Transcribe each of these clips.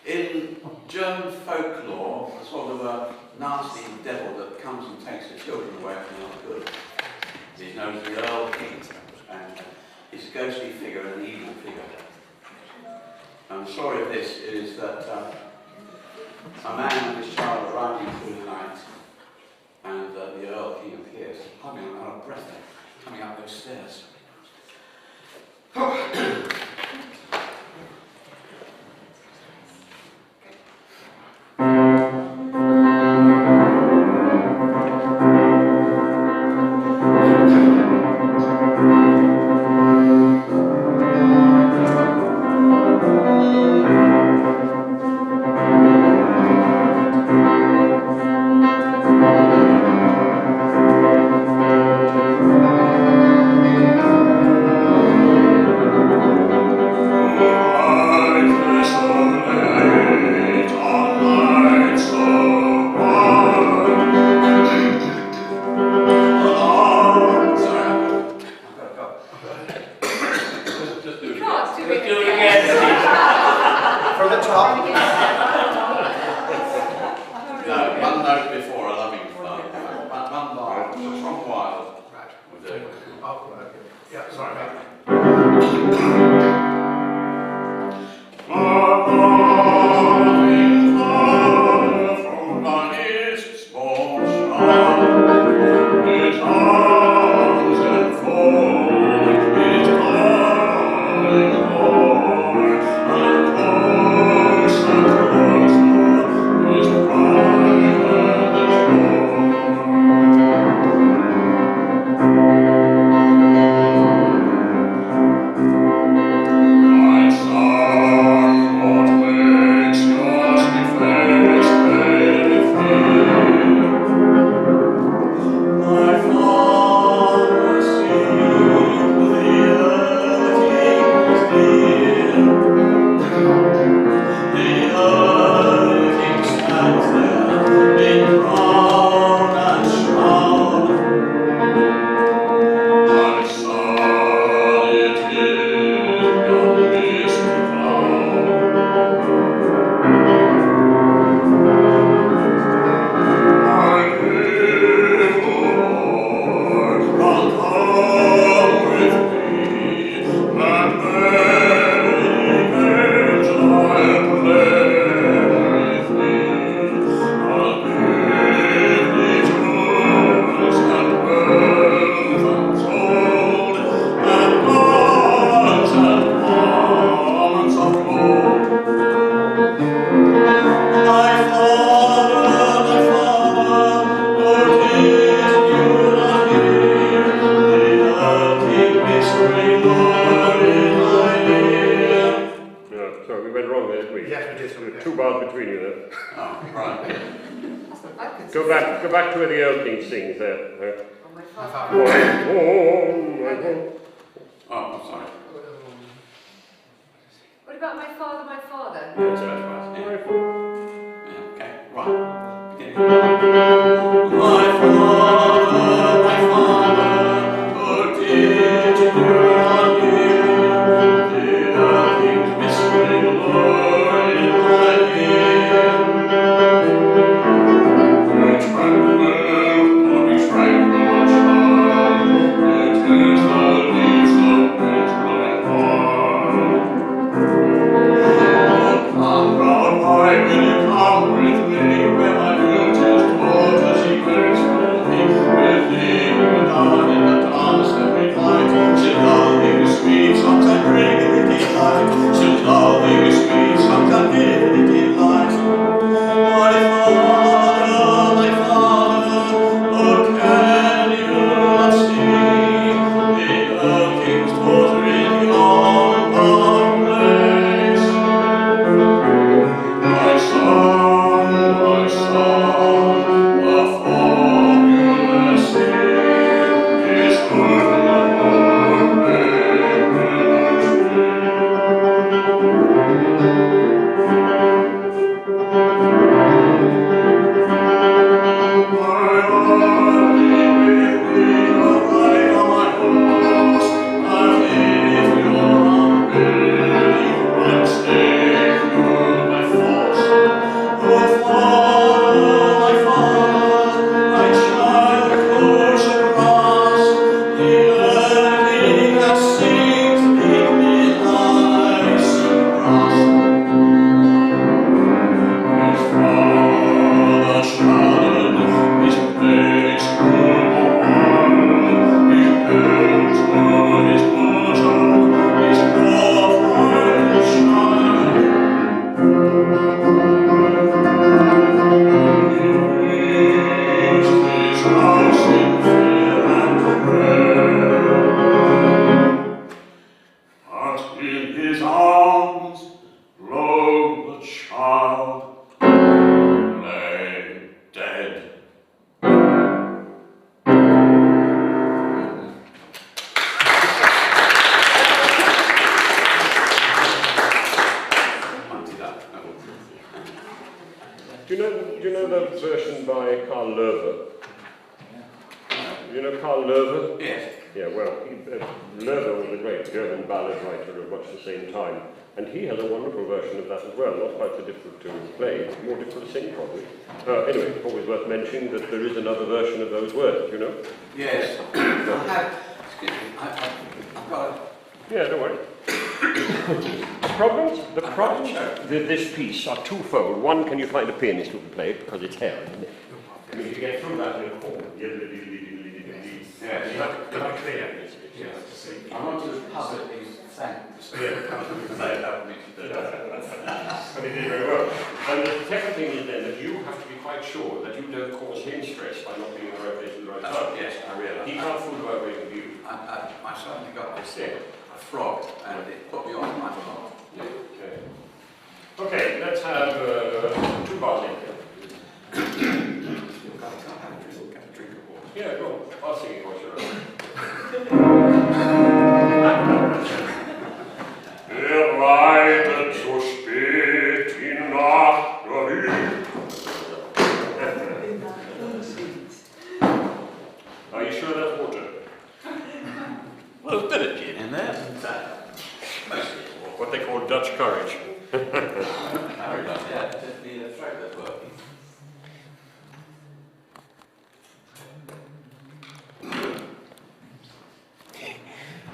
In German folklore, there's sort of a nasty devil that comes and takes the children away from the good. He's known as the Eelking, and he's a ghostly figure, an evil figure. And the story of this is that a man and his child are riding through the night, and the Eelking appears. I'm out of breath there, coming up those stairs. Go back to where the Eelking sings there. Oh, I'm sorry. What about my father, my father? Yeah, so that's right. Yeah, okay, right. Begin. My father, oh did you not hear the Eelking's whispering Lord in my ear? Will you come with me where my beauty is taught? child lay dead. Do you know the version by Carl Loewe? Do you know Carl Loewe? Yes. Yeah, well, Loewe was a great German ballad writer of much the same time, and he has a wonderful version of that as well, not quite so difficult to play, more difficult to sing probably. Anyway, always worth mentioning that there is another version of those words, you know? Yes. Excuse me, I've got a... Yeah, don't worry. The problems with this piece are twofold. One, can you find a pianist who can play it, because it's hell, isn't it? I mean, you get through that in a chord. Yes. You have to clear. Yes. I want to puzzle these thanks. And he did very well. And the second thing is then that you have to be quite sure that you don't cause him stress by not being in the right place at the right time. Yes, I realise. He can't fool about with you. I suddenly got this frog, and it put me on my frog. Okay. Okay, let's have 2 bars in here. You've got to have a drink of water. Yeah, go on. I'll sing it while you're around. Er reitet so spät in Nacht dahin. Are you sure that's water? Well, there's a bit of gin in there. Mostly water. What they call Dutch courage. Very much, yeah. Just need a throat that's working.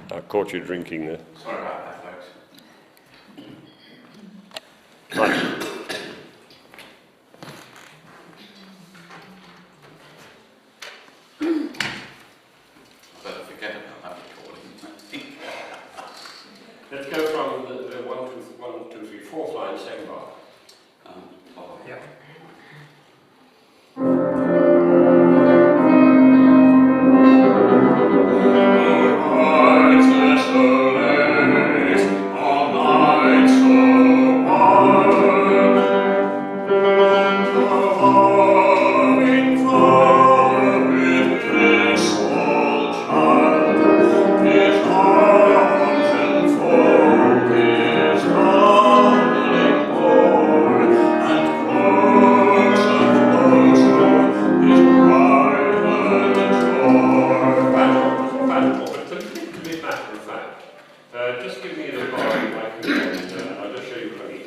I caught you drinking there. Sorry about that, folks. Right. Better forget about that recording. Let's go from the 1, 2, 3, 4th line, second bar. Yeah. Just give me the bar in my computer, and I'll just show you what I mean.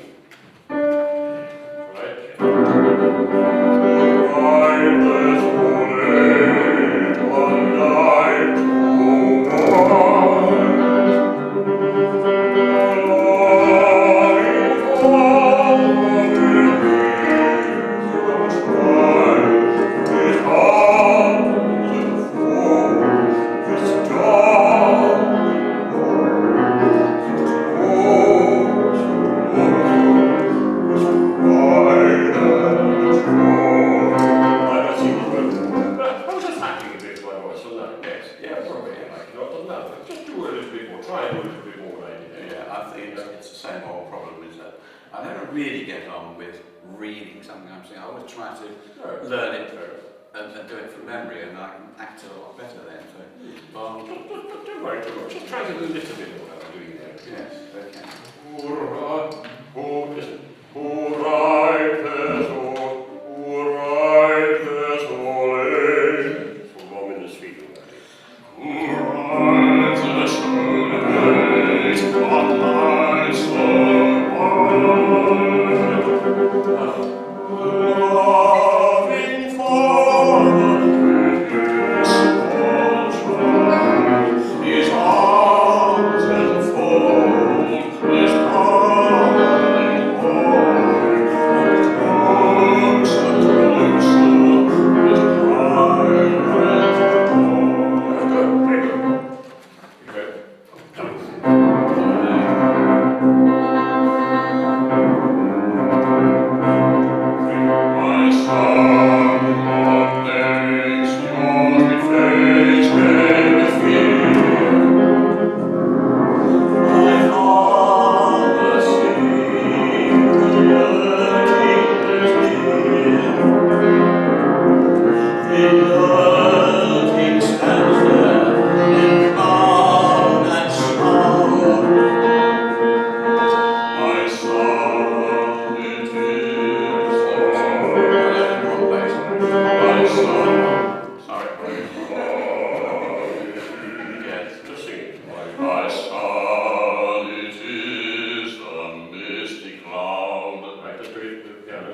I never really get on with reading something I'm saying. I always try to learn it and do it from memory, and I can act a lot better then. So, don't worry too much. Just try to do a little bit of what I'm doing there. Yes, okay. Listen. For 1 minute speaking. His arms and fold, his calling home.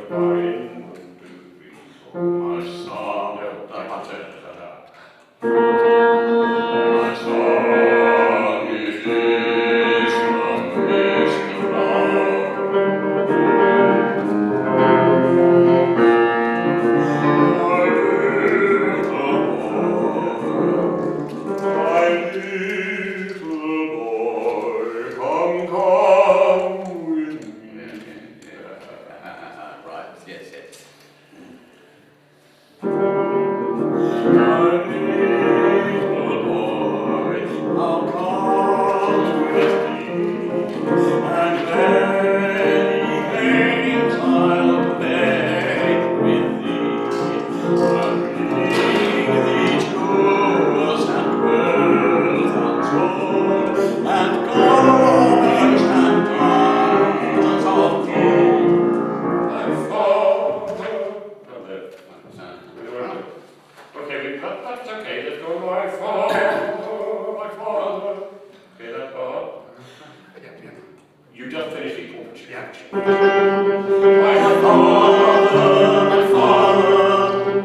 fine. 1, 2, 3, 4. My son, my son, it is the mist of my little boy, come with me. Right, yes, yes. My little boy, come with me, and many games I'll play with thee. I'll bring thee jewels and pearls untold, and gold and diamonds of gold. My father. Okay, that's okay. Let's go, my father, my father. Okay, that part. You just finished each one. Yeah. My father,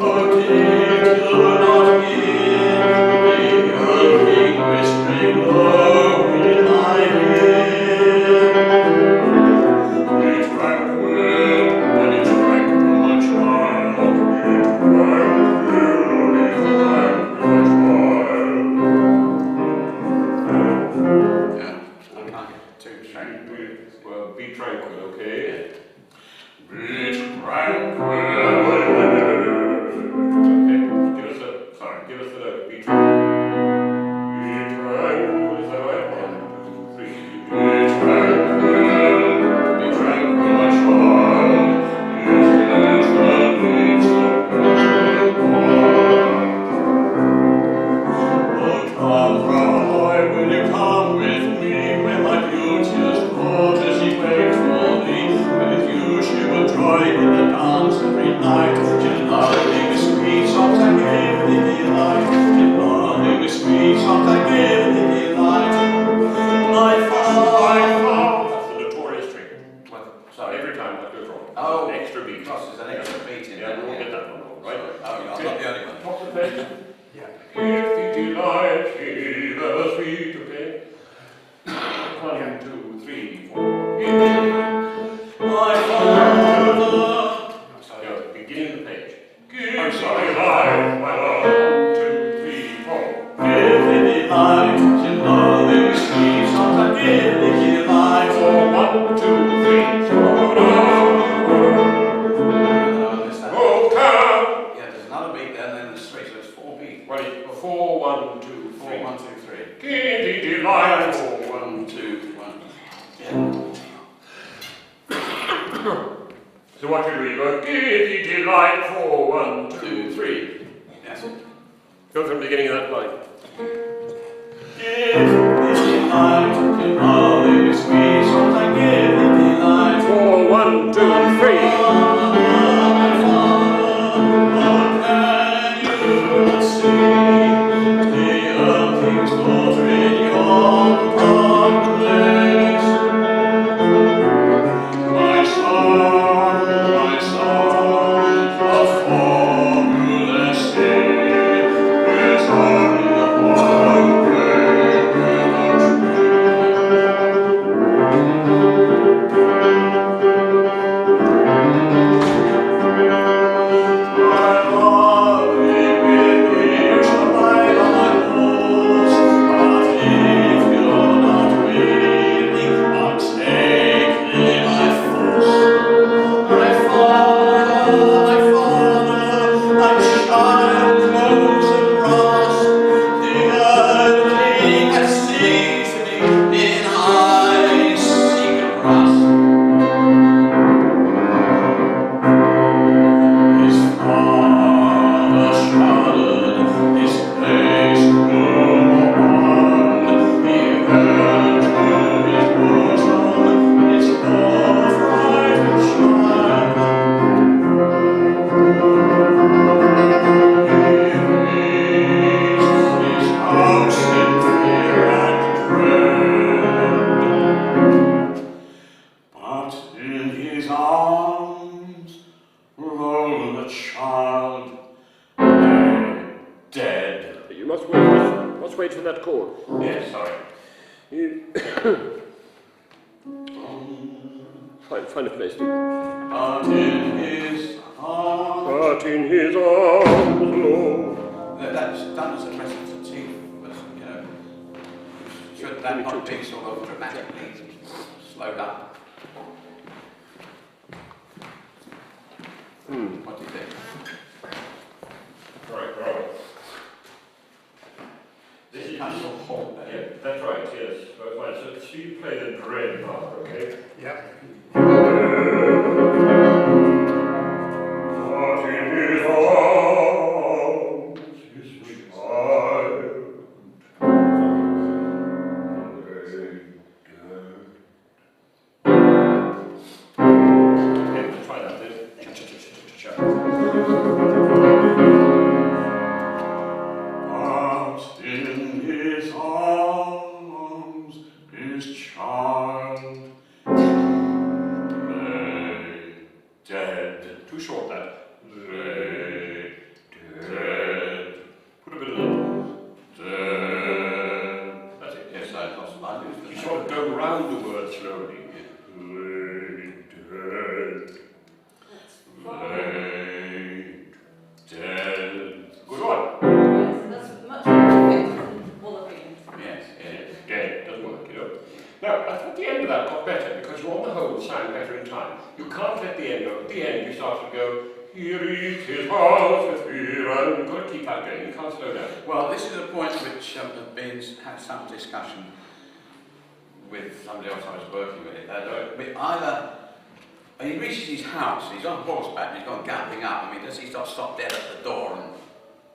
oh, did you not hear the Eelking whispering low in my ear? It drank well, but it drank much while. It drank well, it drank much while. Yeah, I can't get too tranquil. Well, be tranquil, okay? Be tranquil. Okay, give us the note. Be tranquil. Be tranquil, is that right? 1, 2, 3. Be tranquil. Be tranquil, my child. It is the means of oh, come, boy, will you come with me where my beauteous daughter she waits for thee? With you she will join in the dance every night. She'll lullaby with sweet songs and give thee delight. She'll lullaby with sweet songs and give thee delight. My father. That's the notorious trick. Sorry, every time that goes wrong. Oh, An extra beat. There's an extra beat in Yeah, there. we'll get that one wrong, right? Oh, yeah, I'm not the only one. Top of the page. Yeah. If you delight, he the sweet, okay? 1, 2, 3, 4. My father. Sorry, beginning of the page. I'm sorry, my love. 1, 2, 3, 4. Give me delight, you know the sweet songs and give me delight. 1, 2, 3, 4. Oh, come. Yeah, there's another beat there, and then there's 3, so it's 4 beats. Well, 4, 1, 2, 3. 4, 1, 2, 3. Give me delight. 4, 1, 2, 1. Yeah. So what should we go? Giddy delight. 4, 1, 2, 3. Yes. Go from the beginning of that line. Give me delight, you know the sweet songs and give me delight. 4, 1, 2, 3. wait for that chord. Yes, sorry. Find a place. But in his arms. But in his arms, Lord. That's done as a recitative, but, you know, should that not be sort of dramatically slowed up? What do you think? Right. This is kind of halt there. Yeah, that's right, yes. Right, so you play the dread part, okay? Yeah. But in his arms, his child. Okay, try that then. But in his arms his child lay dead. Too short that. Lay dead. Put a bit of Dead. That's it. Yes, I lose the You note. sort of go round the word slowly. Lay dead. Lay dead. Good one. Yes, that's much more effective than walloping. Yes, yes. Dead doesn't work, you know. Now, I thought the end of that got better because you on the whole sang better in time. You can't let the end go. At the end, you start to go, he reached his house with fear, and you've got to keep that going. You can't slow down. Well, this is a point which has been had some discussion with somebody else I was working with. Either he reaches his house, he's on horseback, and he's gone galloping up. I mean, does he stop dead at the door and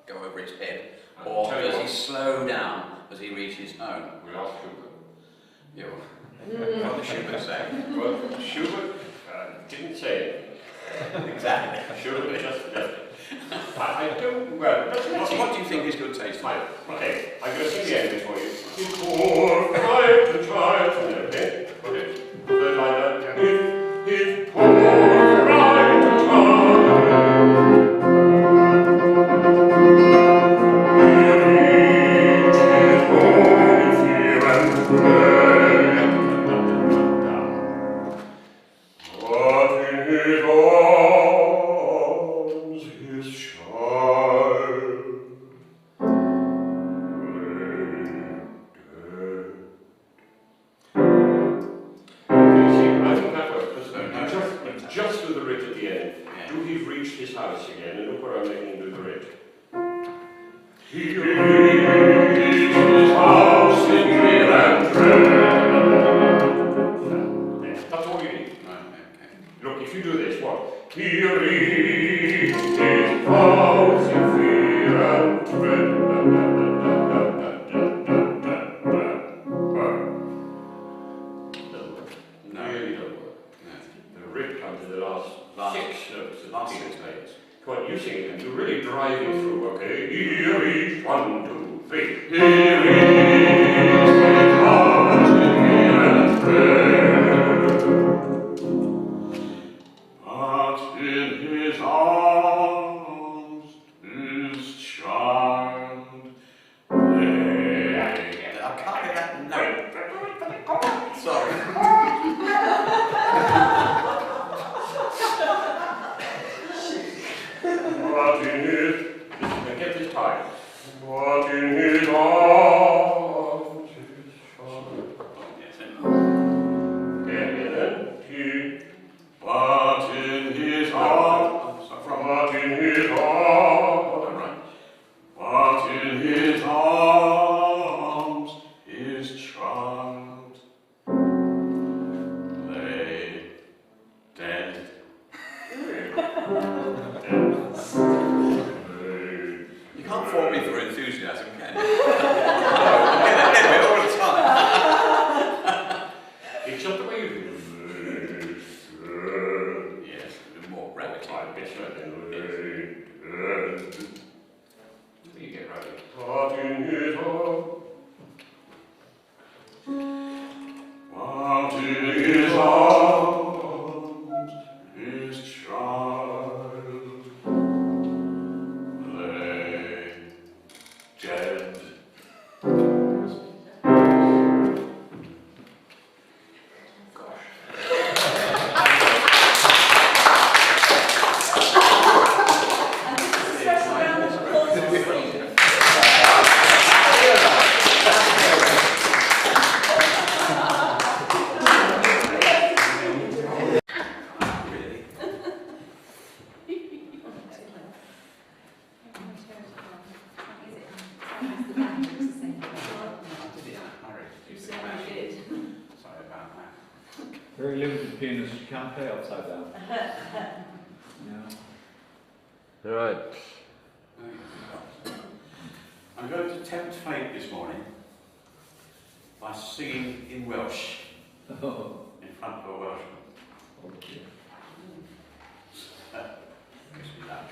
go over his head, or does he slow down as he reaches home? We'll ask Schubert. Yeah. What did Schubert say? Well, Schubert didn't say it. Exactly. Schubert just left it. I don't, well, let's see. What do you think is good taste? Fine. Okay, I'm going to sing the ending for you. His poor fright and child. Okay, okay. Third line down. His poor fright and child. He reached his home in fear and dread. But in his arms his child just do the writ at the end. Yeah. Do he reach his house again? And look where I'm making him do the writ. He reached his house in fear and dread. That's all you need. Right, okay. Look, if you do this, what? He reached his house in fear and dread. No. Really don't work. No. The writ comes in the last six notes. Last six six notes. Come on, you sing it and you really drive it through, okay? He reached 1, 2, 3. He reached his house in fear and dread. But in his arms his child lay. I can't get that note. Sorry. But in his... Now get this time. But in his arms his child. Yes, Again, then. He... but in his arms. But in his arms... Right. But in his arms his child lay dead. You can't fault me for enthusiasm, can you? I get ahead of it all the time. It's not the way you do it. Yes, with more brevity. I bet you you get right. But in his arms... But in his arms his child lay dead. pianist, you can't play upside down. Yeah. All right. I'm going to tempt fate this morning by singing in Welsh Oh, in front of a Welshman. okay. Wish me luck.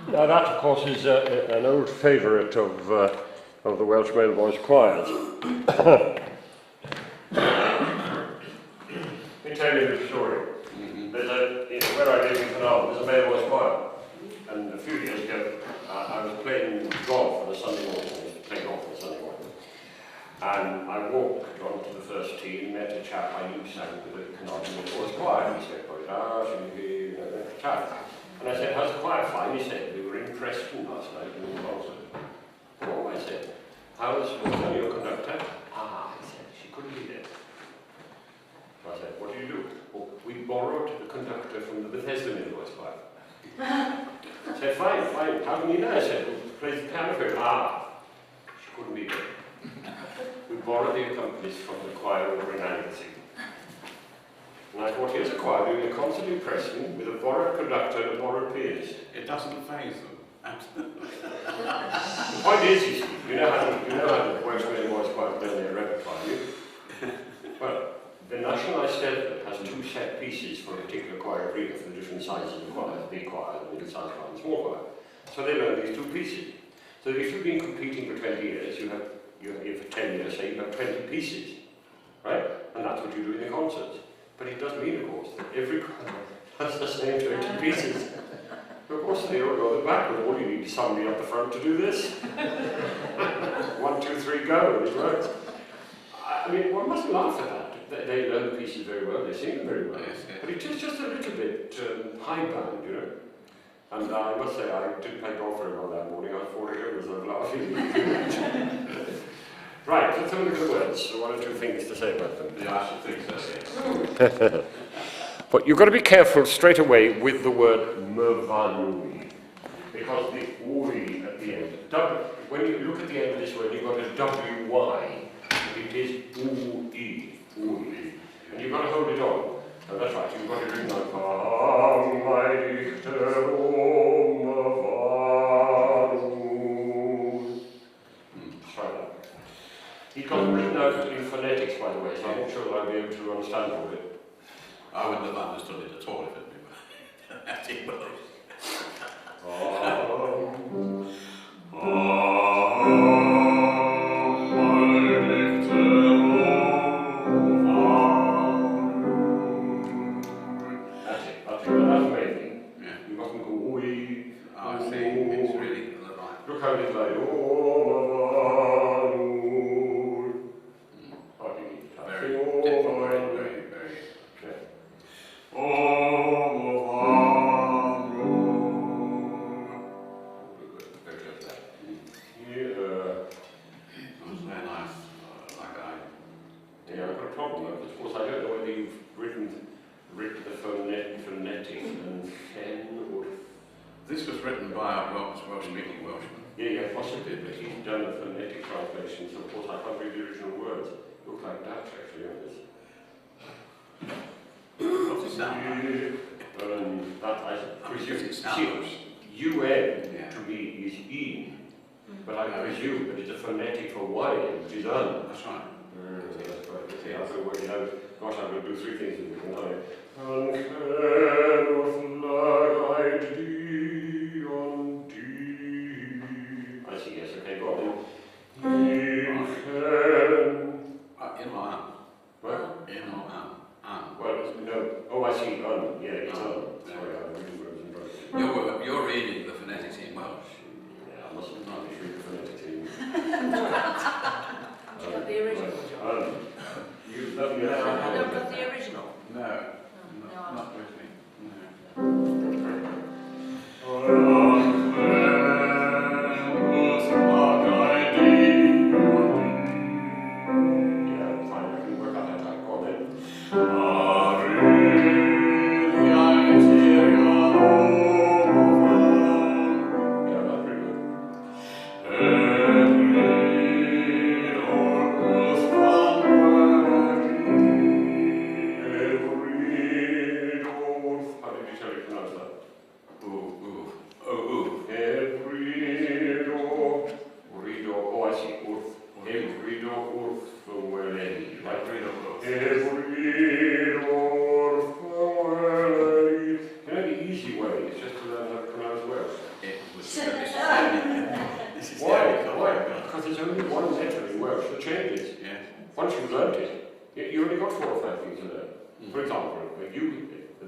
Now that, of course, is an old favourite of the Welsh male voice choirs. Let me tell you the story. There's where I live in Canal, there's a male voice choir. And a few years ago, I was playing golf on a Sunday morning. I was playing golf on a Sunday morning. And I walked onto the first tee and met a chap I knew sang with the Canal male voice choir. He said, chat. And I said, how's the choir? Fine. He said, we were in Preston last night in the concert. Oh, I said, how's your conductor? Ah, he said, she couldn't be there. So I said, what do you do? Oh, we borrowed the conductor from the Bethesda male voice choir. I said, fine, fine. How can you know? I said, we played the piano for her. Ah, she couldn't be there. We borrowed the accompanist from the choir over in Anglesey. And I thought, here's a choir doing a concert in Preston with a borrowed conductor and a borrowed pianist. It doesn't faze them. The point is, you know how the Welsh male voice choir play their repertoire, do you? Well, the National Eisteddfod has two set pieces for a particular choir of reader for the different sizes of the choir, the big choir, the middle-sized choir, and the small choir. So they learn these two pieces. So if you've been competing for 20 years, you have for 10 years, say you have 20 pieces, right? And that's what you do in the concerts. But it does mean, of course, that every choir has the same 20 pieces. Of course, they all go backward. All you need is somebody up the front to do this. 1, 2, 3, go, and it works. I mean, one mustn't laugh at that. They learn the pieces very well, they sing them very well. Yes, yes. But it is just a little bit high-bound, you know. And I must say, I didn't play golf very well that morning. I thought it was laughing. Right, let's have a look at the words. So one or two things to say about them. Yeah, I should think so, yes. But you've got to be careful straight away with the word Myfanwe, because the oi at the end. When you look at the end of this word, you've got a W-Y. It is oi, oi. And you've got to hold it on. And that's right, you've got it written like try that. He's got them written out in phonetics, by the way, so I'm not sure that I'll be able to understand all of it. I wouldn't have understood it at all if it had been Welsh. That's it, that's amazing. Yeah. You mustn't go, oi. I see, it's really right. Look how it's like, Very different, very. That's very nice. Yeah, I've got a problem though, of course I don't know whether you've written the phonetic and fen or... This was written by a Welsh-speaking Welshman. Yeah, possibly, but he's done a phonetic translation, so of course I can't read the original words. Look like that actually on this. What's it sound like? That I presume. It sounds. UN Yeah. to me is in, but I presume that it's a phonetic for Y, which is un. That's right. That's right. See, I've been working out. Gosh, I'm going to do 3 things with it tonight. I see, yes, okay, go on then. What? In or Well, no. Oh, I see. Yeah, it's Sorry, I'm reading words and drugs. You're reading the phonetics in Welsh. Yeah, I mustn't read the phonetics in. Got the original, John. You love me I don't got the original. No, No, not with me. No. Yeah, fine. I can work out that time. Go on then. Yeah, that's pretty good. How did you tell you to pronounce that? Oh, I see. Right? You know, the easy way is just to learn how to pronounce words. This is Why? difficult. Why? Because there's only one letter in Welsh that changes. Yes. Once you've learnt it, you only got 4 or 5 things to learn. For example,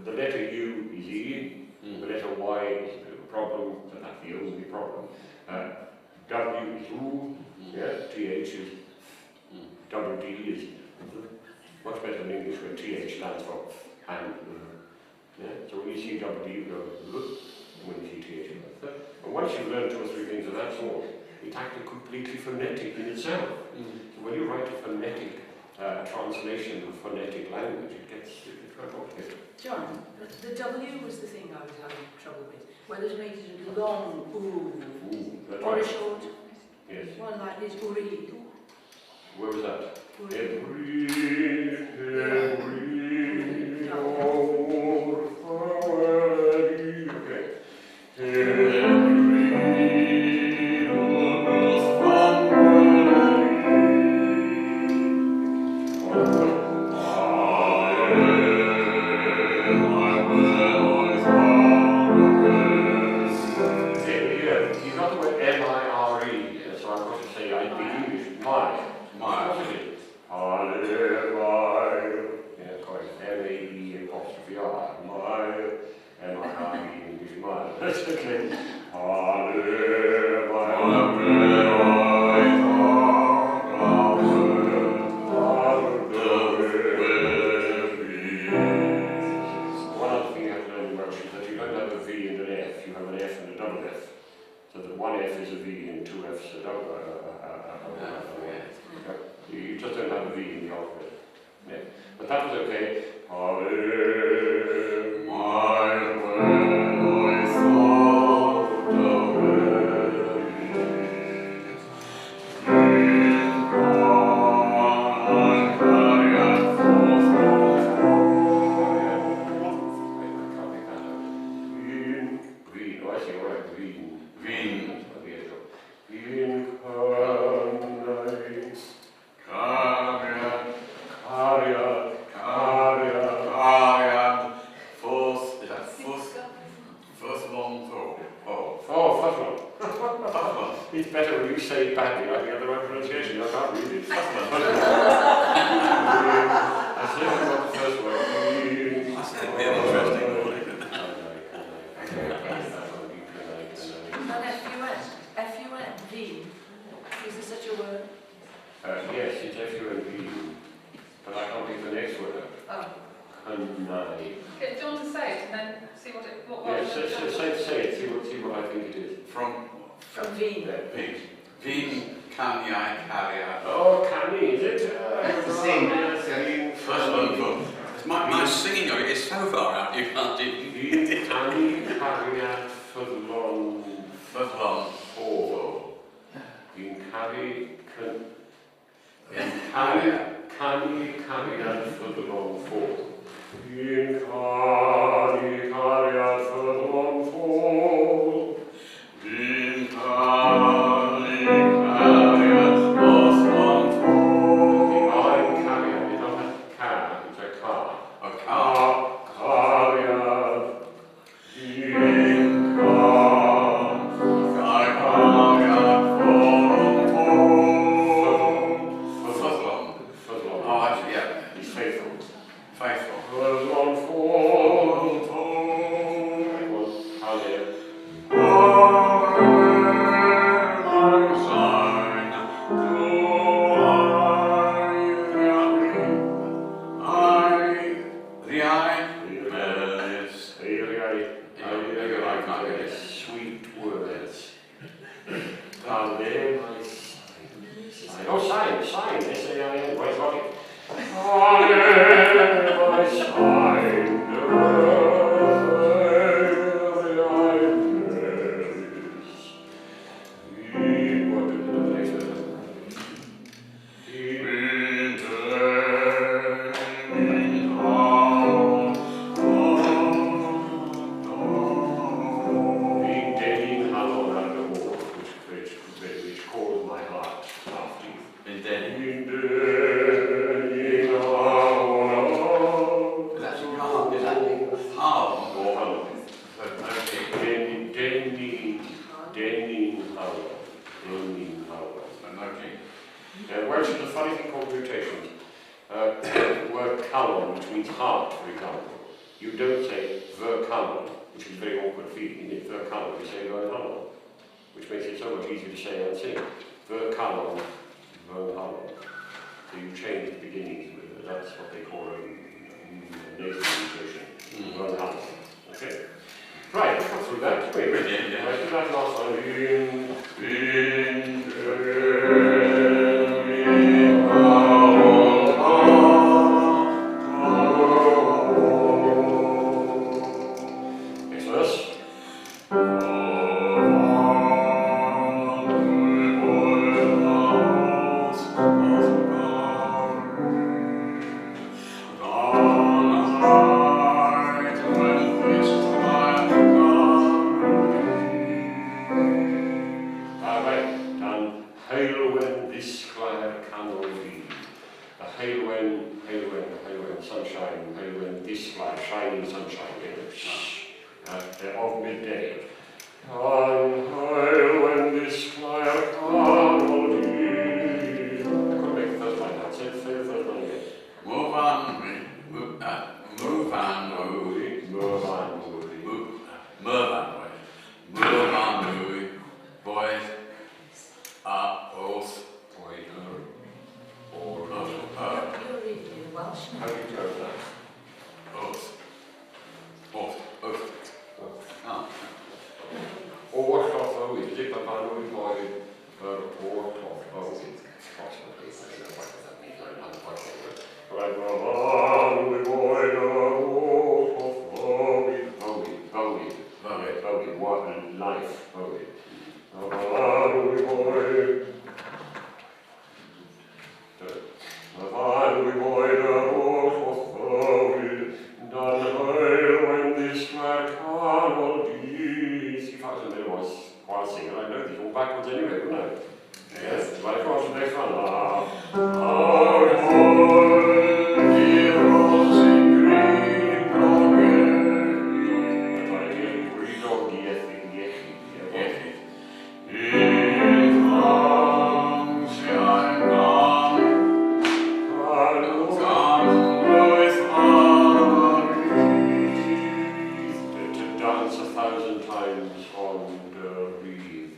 the letter U is E, the letter Y is a bit of a problem, but that's the only problem. W is U, yeah, TH is double D is much better in English where TH stands for and. Yeah? So when you see double D, you go when you see TH, you go. And once you've learned 2 or 3 things of that sort, it's actually completely phonetic in itself. So when you write a phonetic translation of phonetic language, it gets quite complicated. John, the W was the thing I was having trouble with. Whether to make it a long ooh, That's or a right. short Yes. one like this, uri. Where was that? Uri. You got the word M-I-R-E, so I'm going to say I speak English. My. What is it? Yeah, correct. M-A-E apostrophe R. My. M-I-R-E English. My. That's okay. One other thing you have to learn in Welsh is that you don't have a V and an F, you have an F and a double F. So that one F is a V and 2 F's a double You just don't have a V in the alphabet. Yeah. But that was okay. It's better when you say it badly, I get the right pronunciation, I can't read it. I certainly want the first one. That's a bit interesting, And F-U-N, V. Is there such a word? Yes, it's F-U-N-P, but I can't think of the next word. Oh. Canai. Get John to say it and then see what Yes, say it, see what I think it is. From Veen. Veen, Kanyai, Carrier. Oh, Cani, is it? Sing. First one, my singing of it is so far out, you can't do Cani, Carrier, Fudlon, Fudlon, Four. In Carry, Carrier. Cani, Carrier, Fudlon, Four. In Cani, Carrier, Fudlon, Four. In Kali, Carrier, Fudlon, The I in Carrier is not a car, it's a car. a car. Carrier. In Fudlon. Oh, actually, yeah. It's verkalon, which means heart, for example. You don't say verkalon, which is very awkward feeling, isn't it? Verkalon, you say verhalon, which makes it so much easier to say and sing. Verkalon, verhalon. So you change the beginnings with it. That's what they call a nasal mutation. Verhalon. Okay. Right, let's go through that. Wait, Brilliant, yeah. right, do that last one. Next verse. Sunshine, when this light, shining sunshine, of midday. On high when this clear candle be. I couldn't make the first line out. Say the first line again. Move on, move on, move on, boys are both You're reading in Welsh. How do you go with that? O'r lloth fywyd, ydy pan fan nhw'n boed yr o'r lloth fywyd. Right, well, fan nhw'n boed yr o'r lloth fywyd. Fywyd, what a life, fywyd. Fan nhw'n boed... Fan nhw'n boed yr o'r lloth fywyd. Dan hael when this glad canol be. See if I was a bit was while singing, I know these all backwards anyway, wouldn't I? Yes. Right across the next one. Our heroes in green dog, in long shine gone, with to dance 1,000 times on the reed.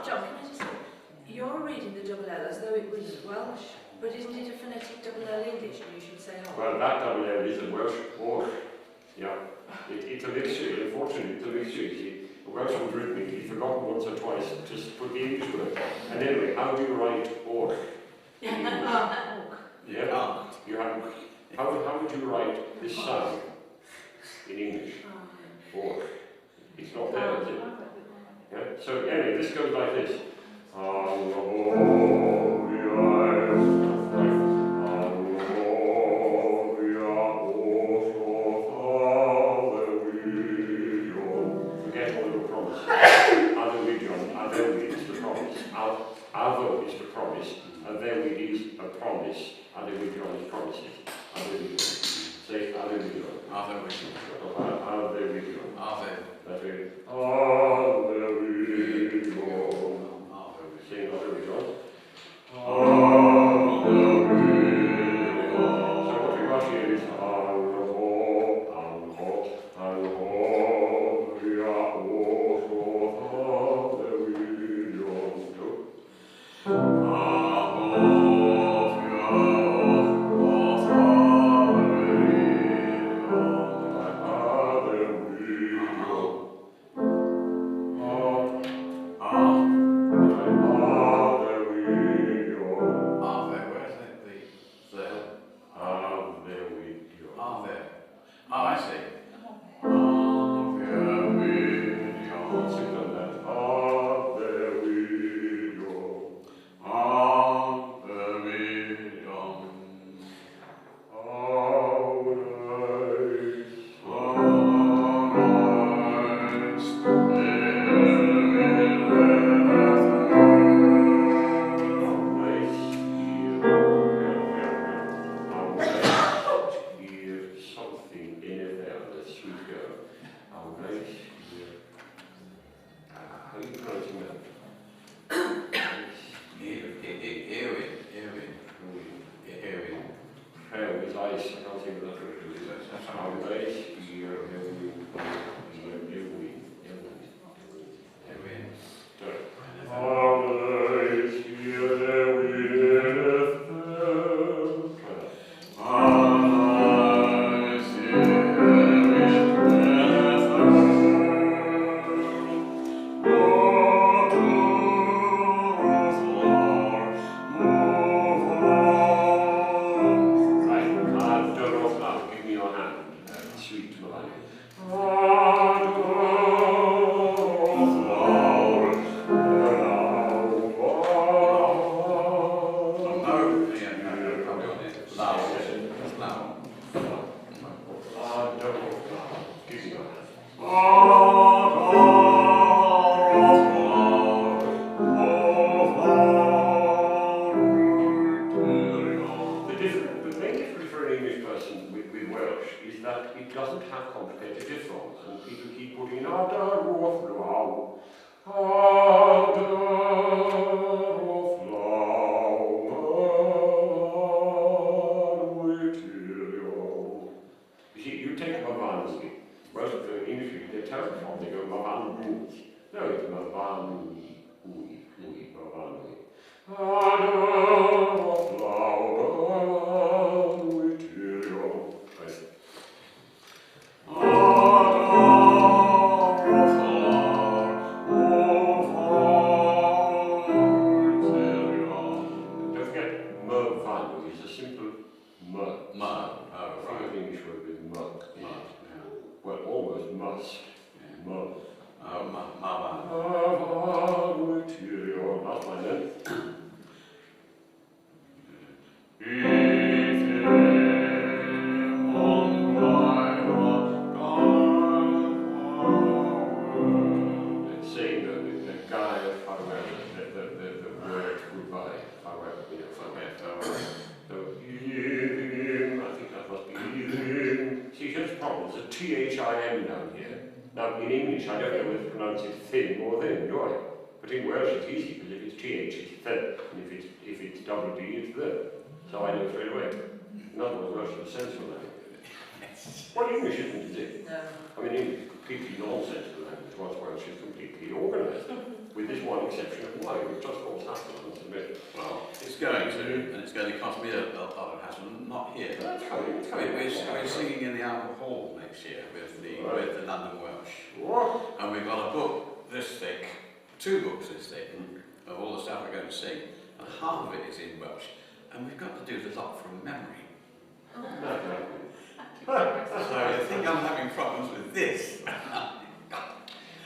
John, can I just say, you're reading the double L as though it was Welsh, but isn't it a phonetic double L English and you should say oh? Well, that double L is a Welsh or. Yeah. It's a mixture, unfortunately, it's a mixture, you see. The Welsh was written, he's forgotten once or twice, just put the English word. And anyway, how do you write or? Yeah? You have, how would you write this sound in English? Or. It's not there, is it? Yeah? So anyway, this goes like this. Forget all your promise. Adewidion is the promise. Avo is the promise. Adewid is a promise. Adewidion is promises. Adewidion. Say Adewidion. Adewidion. That's it. Sing Adewidion. So what we got here is is ice. I can't think of that word. Ice, T-H-I-M down here. Now, in English, I don't know whether to pronounce it thin or thin, do I? But in Welsh, it's easy, because if it's T-H, it's thin, and if it's double D, it's the. So I know straight away. In other words, Welsh is a sensible language. Well, English isn't, is it? No. I mean, English is completely nonsensical language, whilst Welsh is completely organised, with this one exception of why, which just calls hassle, I must admit. Well, it's going to, and it's going to cost me a lot of hassle, not here. That's coming, it's coming. We're singing in the Albert Hall next year with the London Welsh. What? And we've got a book this thick, 2 books this thick, of all the stuff we're going to sing, and half of it is in Welsh. And we've got to do the lot from memory. So I think I'm having problems with this.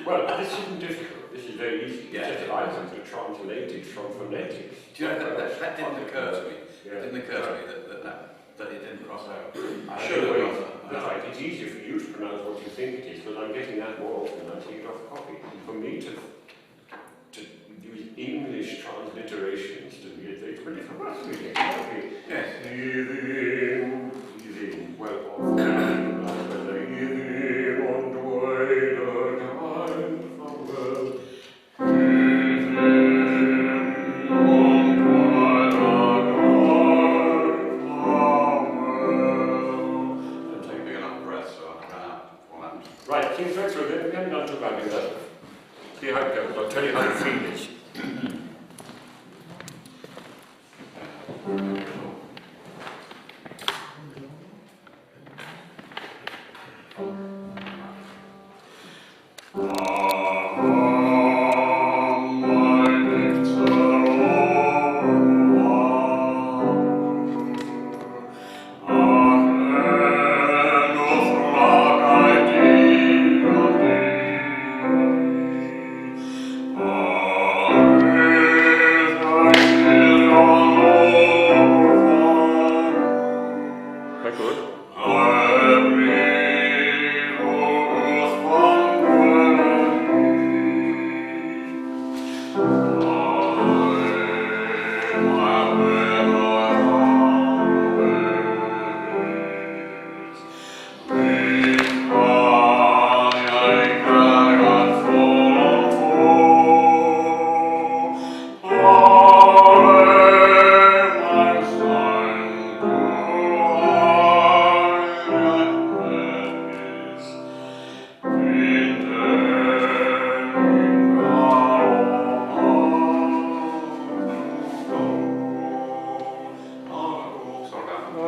Well, this isn't difficult. This is very easy. Yeah. It's just items are translated from phonetics. Do you know that didn't occur to me? Yeah. It didn't occur to me that it didn't cross over. I I should should have have. That's right. It's easier for you to pronounce what you think it is, because I'm getting that more often than I take it off a copy. For me to use English transliterations to be it's very difficult. That's really lovely. Yes. Breathing, well, often, breathing on the way time from world. Right, seems right through there. We haven't done too badly there. See how it goes. I'll tell you how the feel is.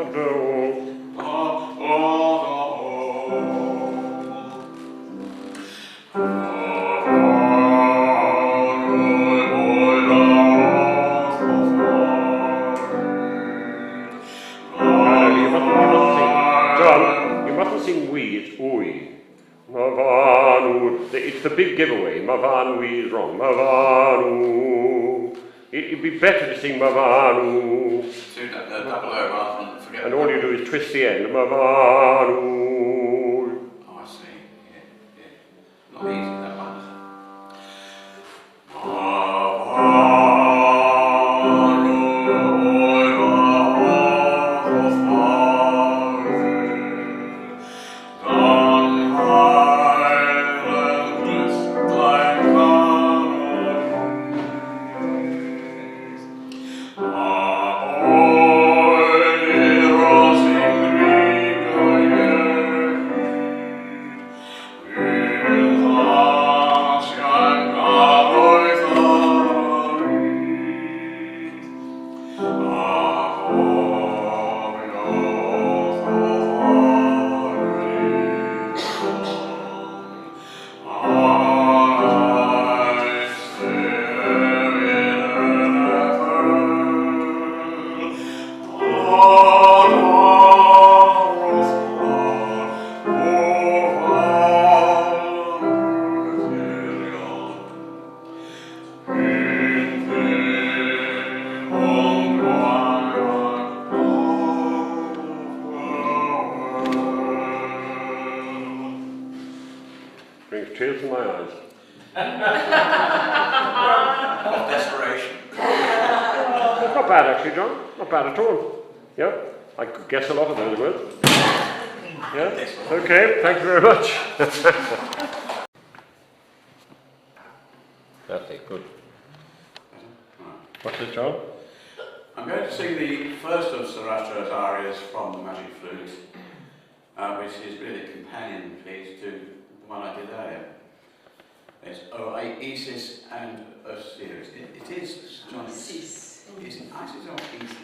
of the you mustn't sing we, it's oi. Mavanu. It's the big giveaway. Myfanwe is wrong. Mavanu. It'd be better to sing Mavanu. Do that, double O rather than forget. And all you do is twist the end. Mavanu. Oh, I see. Yeah. Not easy, that one, is it? Brings tears to my eyes. Of desperation. Not bad actually, John. Not bad at all. Yeah, I could guess a lot of those words. Yeah. Okay, thank you very much. Okay, good. What's this, John? I'm going to sing the first of Strattons' arias from the Magic Flute, which is really a companion piece to the one I did earlier. It's Osiris and Osiris. It is, John. Is it Isis or Isis?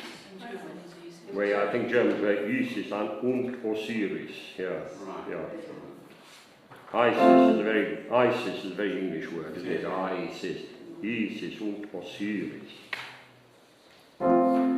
Well, yeah, I think Germans were Isis and Osiris. Yeah. Right. Yeah. Isis is a very English word, isn't it? Isis. Isis and Osiris. Thank you.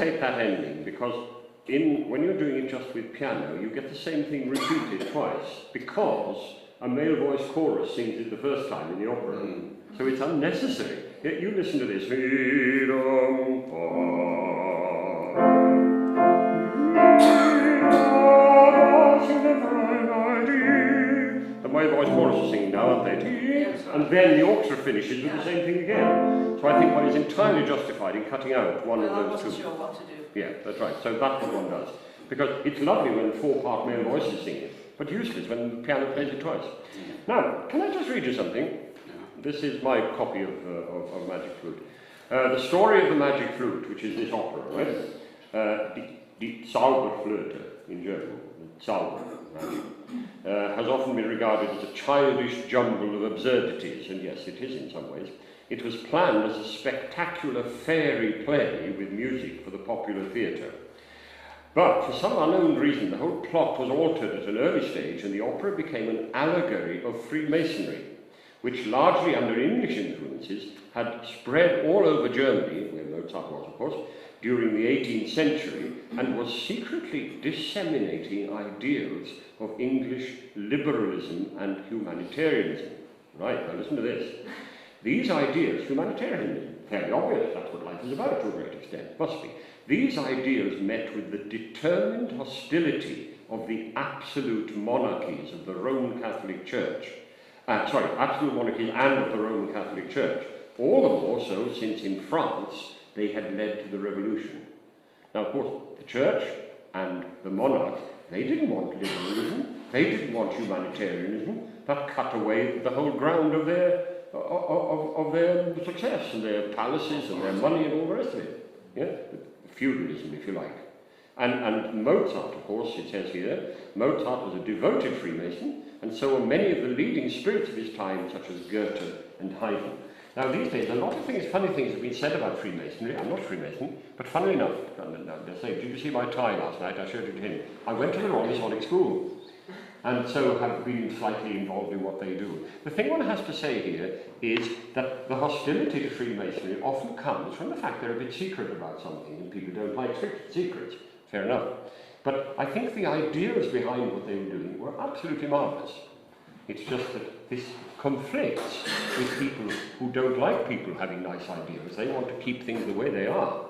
annotate that ending because when you're doing it just with piano, you get the same thing repeated twice because a male voice chorus sings it the first time in the opera. So it's unnecessary. Yet you listen to this. The male voice chorus is singing now, aren't they? And then the orchestra finishes with the same thing again. So I think one is entirely justified in cutting out one of those two. I wasn't sure what to do. Yeah, that's right. So that's what one does. Because it's lovely when 4-part male voices sing it, but useless when the piano plays it twice. Now, can I just read you something? This is my copy of Magic Flute. The story of the Magic Flute, which is this opera, right? Die Zauberflöte in German, Zauber, has often been regarded as a childish jumble of absurdities, and yes, it is in some ways. It was planned as a spectacular fairy play with music for the popular theatre. But for some unknown reason, the whole plot was altered at an early stage, and the opera became an allegory of Freemasonry, which largely under English influences had spread all over Germany, where Mozart was, of course, during the 18th century, and was secretly disseminating ideals of English liberalism and humanitarianism. Right, now listen to this. These ideas, humanitarianism, fairly obvious, that's what life is about to a great extent, must be. These ideas met with the determined hostility of the absolute monarchies of the Roman Catholic Church. Absolute monarchies and of the Roman Catholic Church. All the more so since in France they had led to the revolution. Now, of course, the Church and the monarch, they didn't want liberalism, they didn't want humanitarianism. That cut away the whole ground of their success and their palaces and their money and all the rest of it. Yeah? Feudalism, if you like. And Mozart, of course, it says here, Mozart was a devoted Freemason, and so were many of the leading spirits of his time, such as Goethe and Haydn. Now, these days, a lot of things, funny things have been said about Freemasonry. I'm not Freemason, but funnily enough, they say, did you see my tie last night? I showed it to him. I went to the Royal Masonic School, and so have been slightly involved in what they do. The thing one has to say here is that the hostility to Freemasonry often comes from the fact they're a bit secret about something, and people don't like secrets. Fair enough. But I think the ideas behind what they were doing were absolutely marvellous. It's just that this conflicts with people who don't like people having nice ideas. They want to keep things the way they are.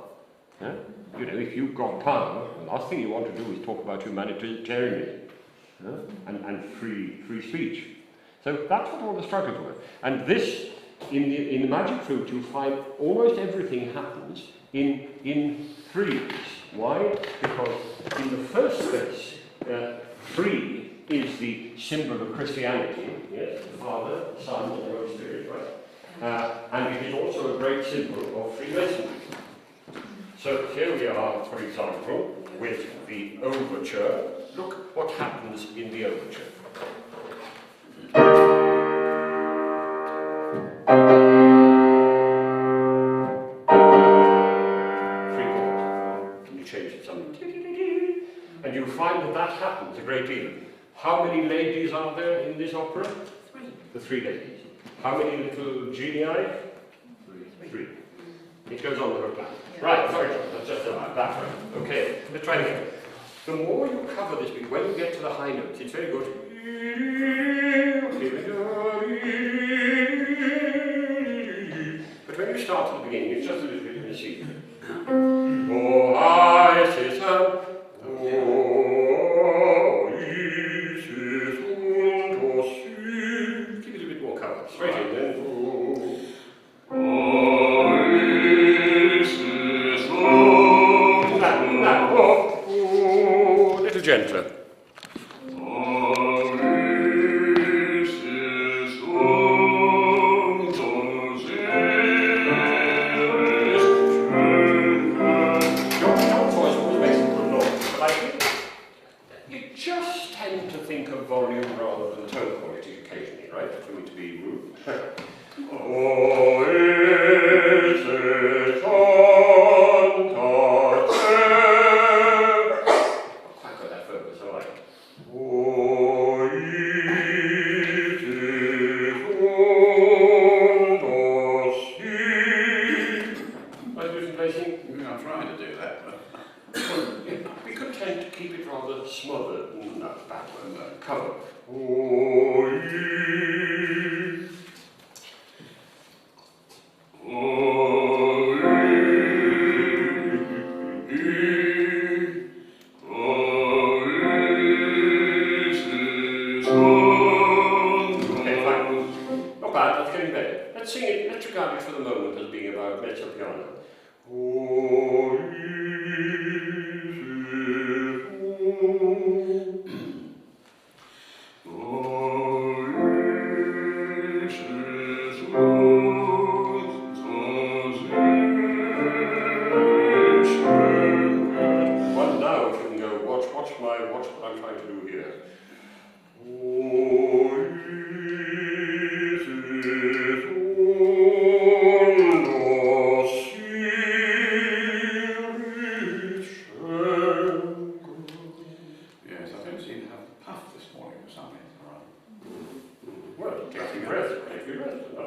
Yeah? You know, if you've got power, the last thing you want to do is talk about humanitarianism and free speech. So that's what all the struggles were. And this, in the Magic Flute, you find almost everything happens in threes. Why? Because in the first place, 3 is the symbol of Christianity. Yes, the Father, the Son, and the Holy Spirit, right? And it is also a great symbol of Freemasonry. So here we are, for example, with the overture. Look what happens in the overture. And you find that happens a great deal. How many ladies are there in this opera? 3. The 3 ladies. How many little genii? 3. It goes on the whole plan. Yeah. Right, sorry, that's just that right. Okay, let's try it again. The more you cover this bit, when you get to the high notes, it's very good. But when you start at the beginning, it's just a little bit in the C. Osiris, keep it a bit more covered. Straight in then. A little gentler. Volume rather than tone quality occasionally, right? For me to be rude. Quite got that focus, all right. I do some placing. I'm trying to do that, but that's getting better. Let's sing it, let's regard it for the moment as being about mezzo piano. Well, now if you can go, watch what I'm trying to do here. Yes, I don't seem to have the puff this morning or something. Well, take your breath, take your breath. Oh,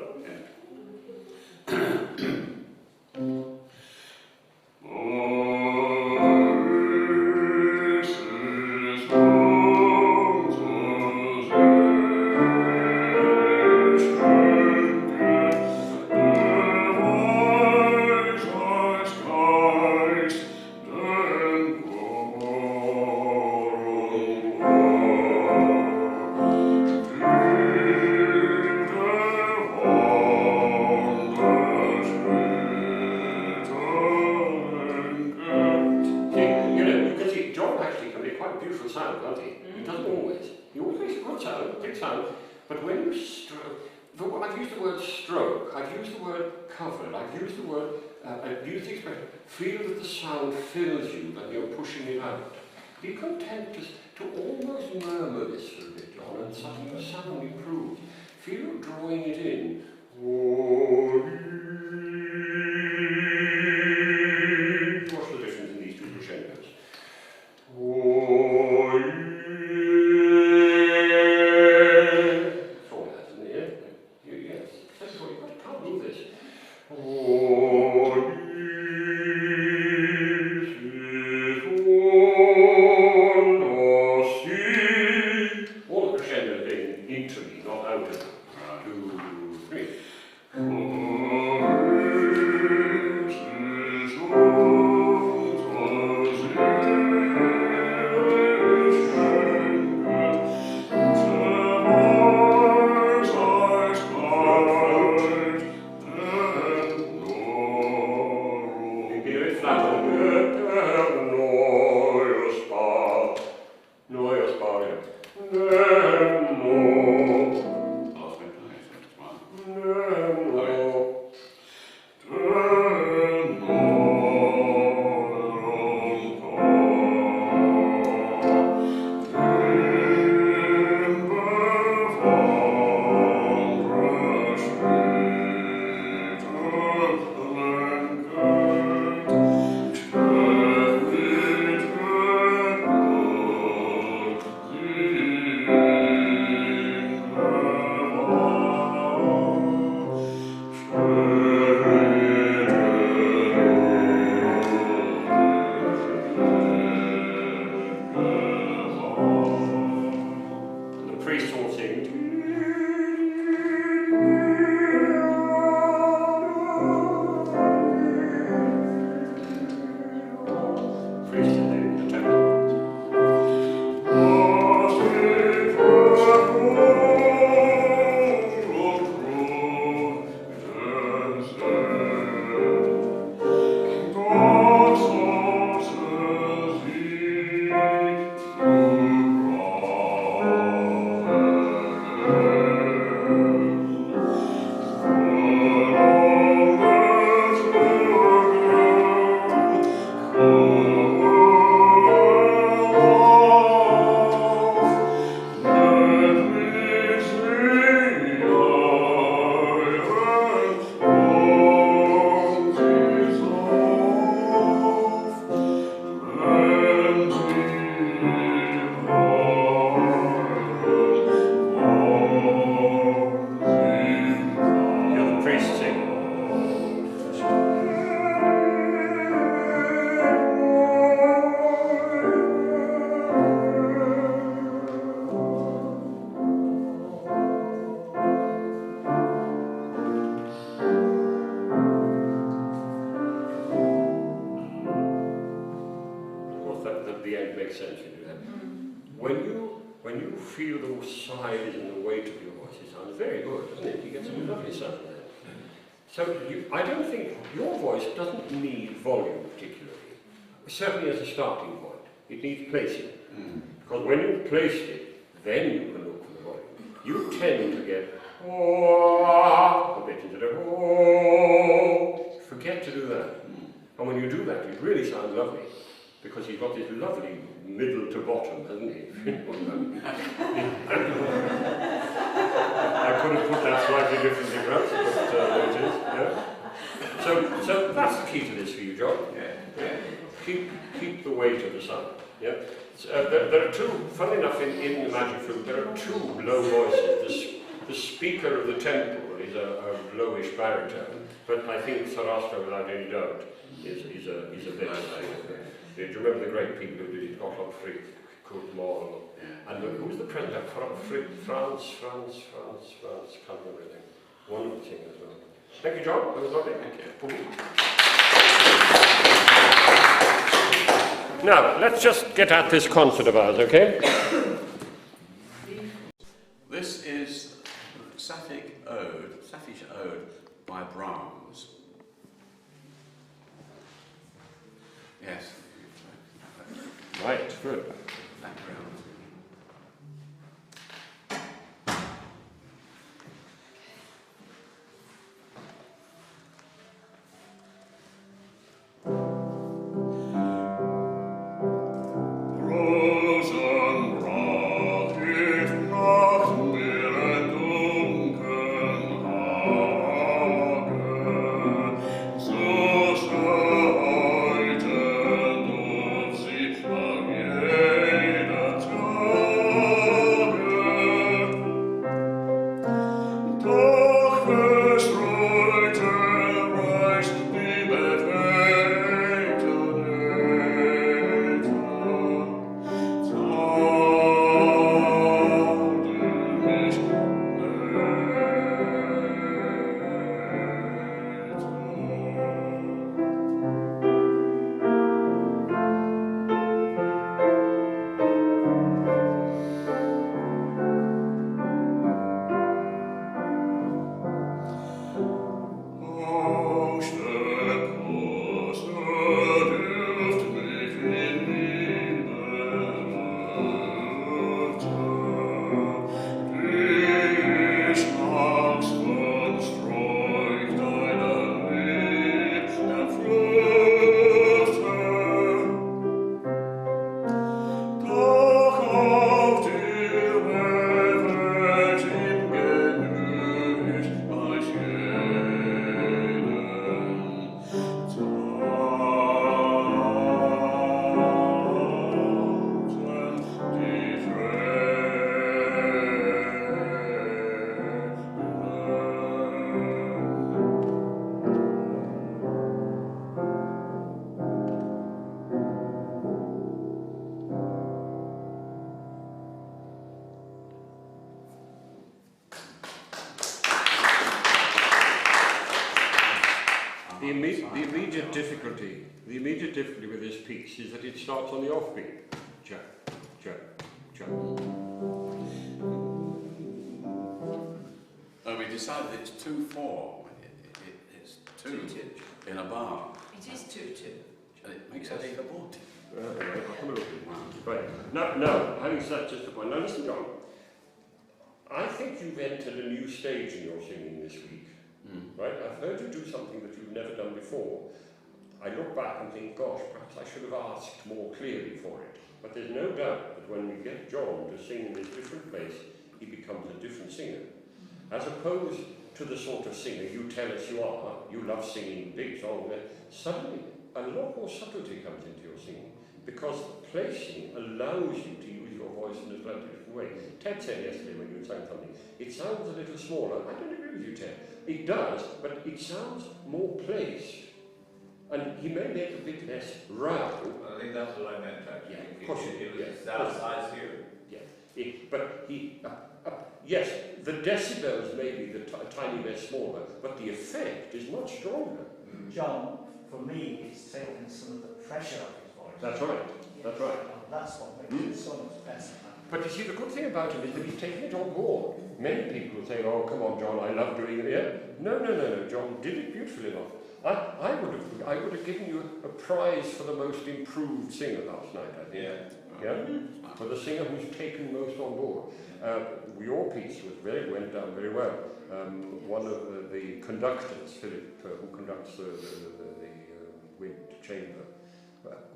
Yeah. You know, you can see John actually can make quite a beautiful sound, can't he? He doesn't always. He always makes a good sound, big sound. But when you stroke, I've used the word stroke, I've used the word covered, I've used the word, I've used the expression, feel that the sound fills you and you're pushing it out. Be content to almost murmur this for a bit, John, and suddenly the sound improves. Feel drawing it in. What's the difference in these two crescendos? It's all that, isn't it? Yes. That's what you've got to can't do this. All the crescendos being into me, not out of me. 2, 3. makes sense when you do that. When you feel the size and the weight of your voice, it sounds very good, doesn't it? You get some lovely sound then. So I don't think your voice doesn't need volume particularly. Certainly as a starting point. It needs placing. Because when you've placed it, then you can look for the volume. You tend to get oh a bit instead of oh. Forget to do that. And when you do that, it really sounds lovely. Because he's got this lovely middle to bottom, hasn't he? I could have put that slightly differently perhaps, but there it is. Yeah. So that's the key to this for you, John. Yeah. Keep the weight of the sound. Yeah. There are two, funny enough, in the magic flute, there are two low voices. The speaker of the temple is a lowish baritone, but I think Sarastra, without any doubt, is a bit. Do you remember the great people who did it? Gottlob Frick, Kurt Moll, and who's the president? France, can't remember anything. Wonderful singer as well. Thank you, John. That was lovely. Thank you. Now, let's just get at this concert of ours, okay? This is Sapphic Ode by Brahms. Yes. Right, good. Background. The immediate difficulty with this piece is that it starts on the offbeat. Cha, cha, cha. We decided it's 2/4. It's two in a bar. It is 2/2. And it makes it even more Right. Now, having said just a point. Now listen, John. I think you've entered a new stage in your singing this week. Right? I've heard you do something that you've never done before. I look back and think, gosh, perhaps I should have asked more clearly for it. But there's no doubt that when we get John to sing in this different place, he becomes a different singer. As opposed to the sort of singer you tell us you are, you love singing big songs, suddenly a lot more subtlety comes into your singing, because placing allows you to use your voice in a slightly different way. Ted said yesterday when you sang something, it sounds a little smaller. I don't agree with you, Ted. It does, but it sounds more placed. And he may make a bit less row. I think that's what I meant, actually. Yeah, of course. It's that size here. Yeah, but he, yes, the decibels may be a tiny bit smaller, but the effect is much stronger. John, for me, it's taken some of the pressure off his voice. That's right. That's right. And that's what makes it so much better. But you see, the good thing about him is that he's taken it on board. Many people say, oh, come on, John, I love doing it here. No, John did it beautifully enough. I would have given you a prize for the most improved singer last night, I think. Yeah? For the singer who's taken most on board. Your piece went down very well. One of the conductors, Philip, who conducts the wind chamber,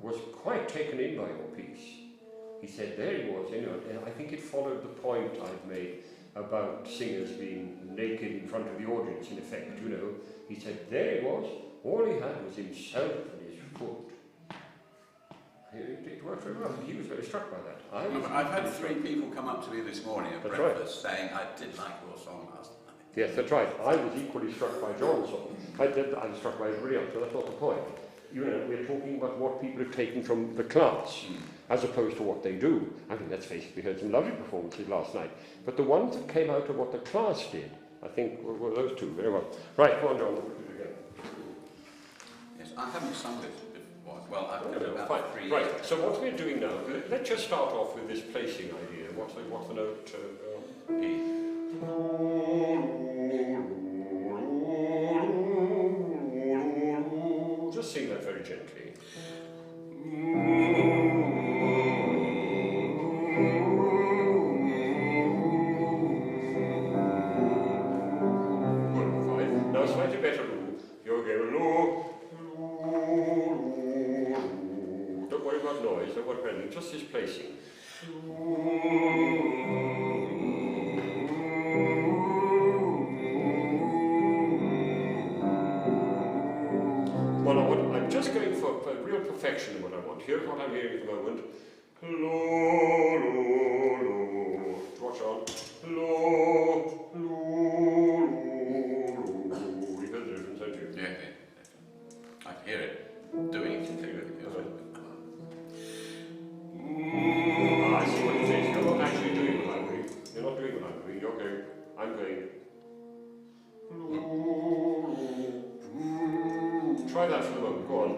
was quite taken in by your piece. He said, there he was, and I think it followed the point I've made about singers being naked in front of the audience, in effect, He said, there he was, all he had was himself and his foot. It worked very well. He was very struck by that. I've had 3 people come up to me this morning at breakfast saying, I did like your song last night. Yes, that's right. I was equally struck by John's song. I was struck by everybody else, but that's not the point. We're talking about what people have taken from the class, as opposed to what they do. I mean, let's face it, we heard some lovely performances last night. But the ones that came out of what the class did, I think, were those 2. Very well. Right, go on, John. We'll do it again. Yes, I haven't sung this before. Well, I've done it about fine. 3 years. Right, so what we're doing now, let's just start off with this placing idea. What's the note? E. Just sing that very gently. Good, fine. Now slightly better. You're going low. Don't worry about noise, don't worry about anything, just this placing. Well, I'm just going for real perfection in what I want. Here's what I'm hearing at the moment. Low, low, low. Watch on. Low, low, low, low. You heard the difference, don't you? Yeah. I can hear it. Doing it clearly. I see what it is. You're not actually doing what I'm doing. You're not doing what I'm doing. You're going, I'm going. Try that for the moment. Go on.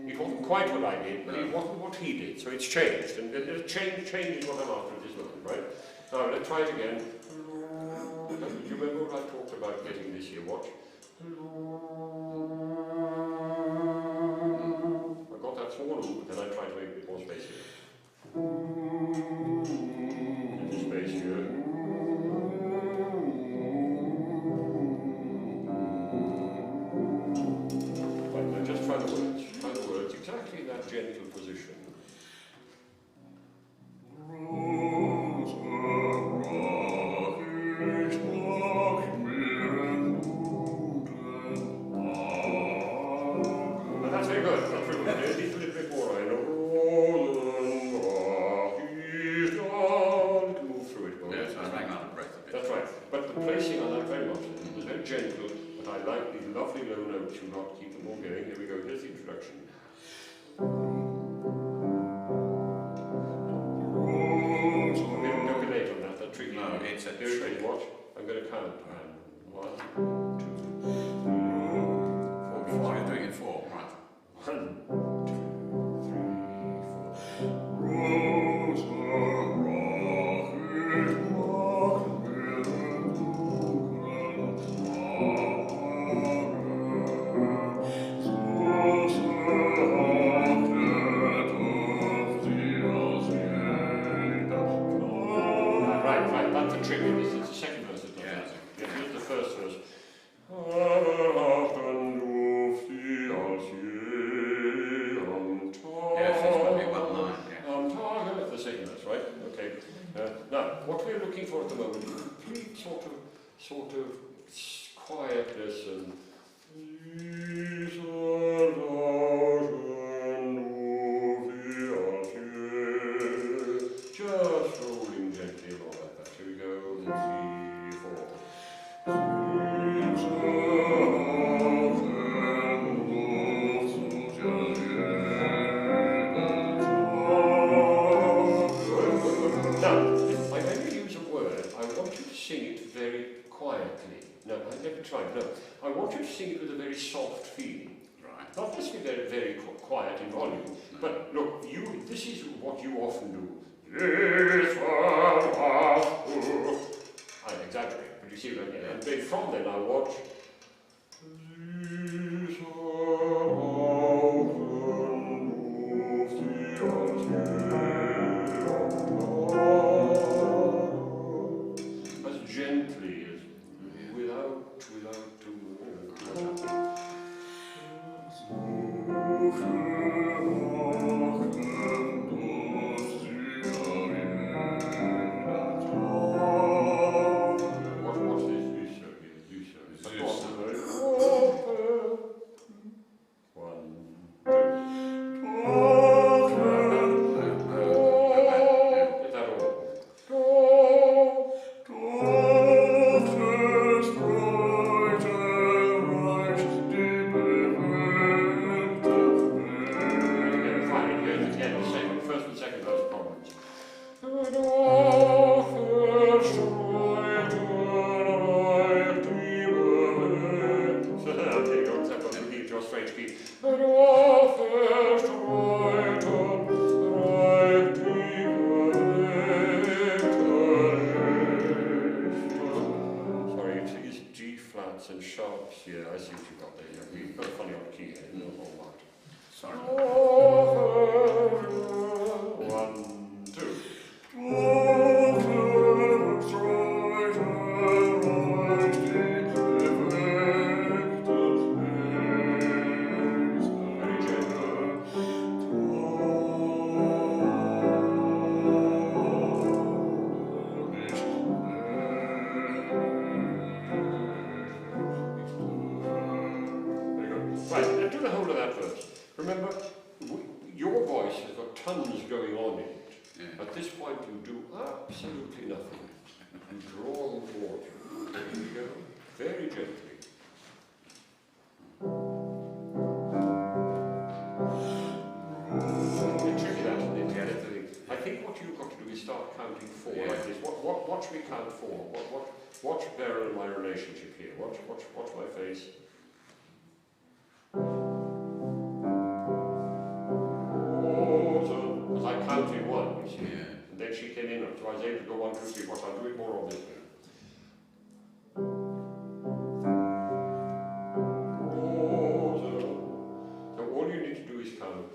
It wasn't quite what I did, but it wasn't what he did, so it's changed. And change is what I'm after at this moment, right? Now, let's try it again. Do you remember what I talked about getting this here? Watch. I got that small loop, but then I tried to make it a bit more space here. There's space here. Right, now just try the words. Try the words exactly in that gentle position. Right. Not necessarily very, very quiet in volume, but look, this is what you often do. I exaggerate, but you see what I mean. And then from then I watch. As gently as without too much. What's this? And sharps, yeah, I see what you've got there. Yeah. You've got a funny old key here, no whole lot. Sorry. 1, 2. Right, now do the whole of that verse. Remember, your voice has got tons going on in it. Yeah. At this point you do absolutely nothing. You draw them towards you. There you go. Very gently. It's tricky that, isn't it? Yeah, I think what you've got to do is start counting 4 like this. Watch me count 4. Watch Beryl and my relationship here. Watch my face. Because I counted 1, you see. Yeah. And then she came in, so I was able to go 1, 2, 3, 4, so I'll do it more obviously. So all you need to do is count.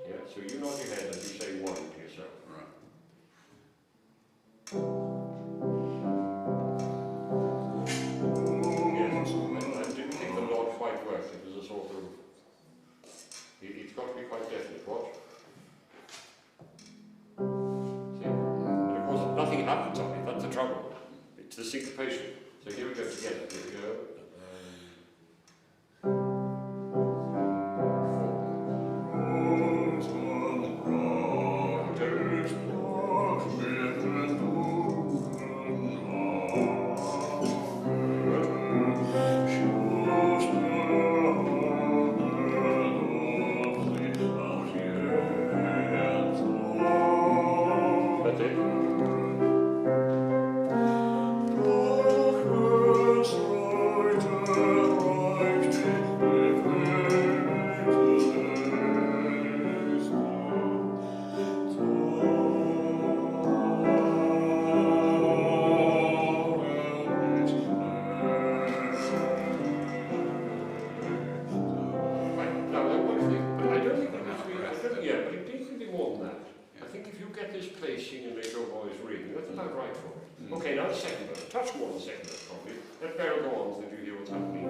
Yeah, so you nod your head and you say 1 to yourself. Right. Yes, I didn't think the nod quite worked. It was a sort of. It's got to be quite definite. Watch. See? And of course, nothing happens on it. That's the trouble. It's the syncopation. So here we go together. Here we go. That's it. Right, now one thing, but I don't think it has to be, yeah, but it needs to be more than that. I think if you get this placing and make your voice ring, that's about right for it. Okay, now the second verse. Touch more than the second verse, probably. Let Beryl go on so that you hear what's happening.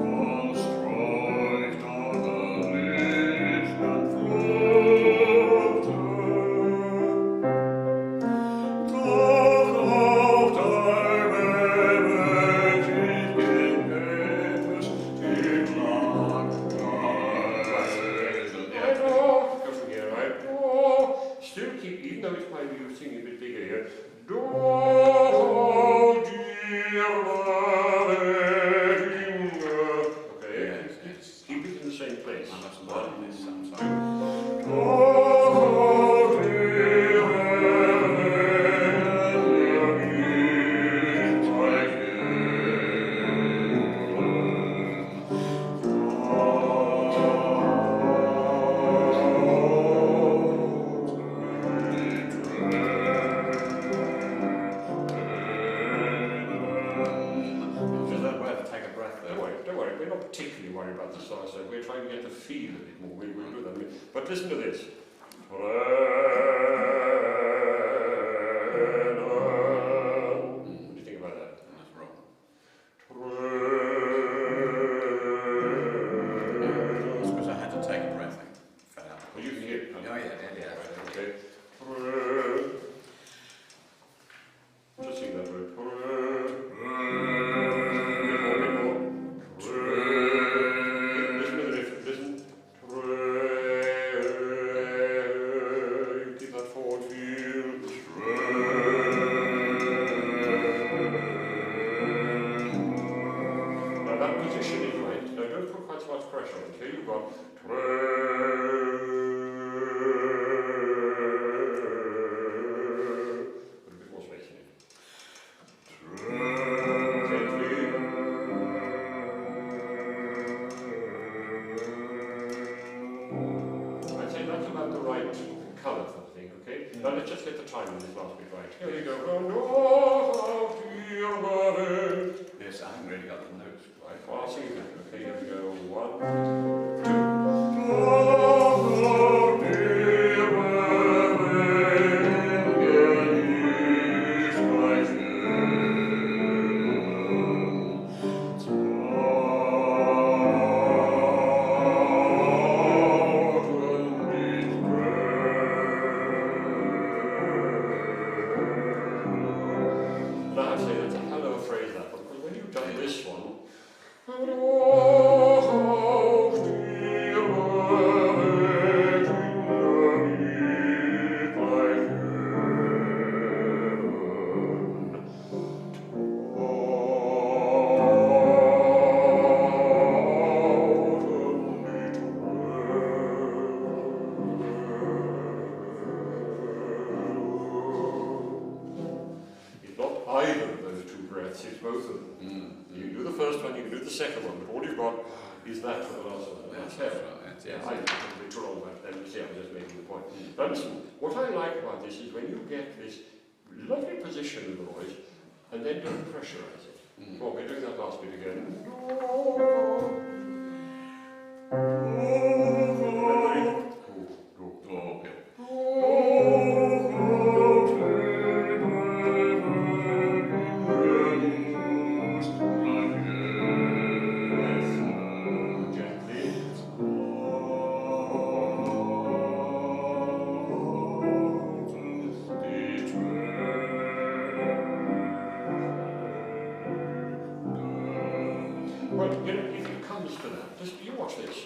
Von Streut, aber nicht particularly worried about the star side. We're trying to get the feel of it more. We'll do that. But listen to this. What do you think about that? That's wrong. That's because I had to take a breath and fell out. Well, you can hear it. Oh, yeah. Okay. Just sing that word. Listen to the difference. Listen. Keep that forward feel. Now that position is right. Now don't put quite so much pressure on it. Here you've got. Now let's just get the time on this last bit right. Here we go. Oh, dear beloved. Yes, I haven't really got the notes. Right, well, I'll sing it. Okay, here we go. 1, 2. Oh, dear What I like about this is when you get this lovely position of the voice and then don't pressurize it. Well, we're doing that last bit again. Well, you know, if it comes to that, just you watch this.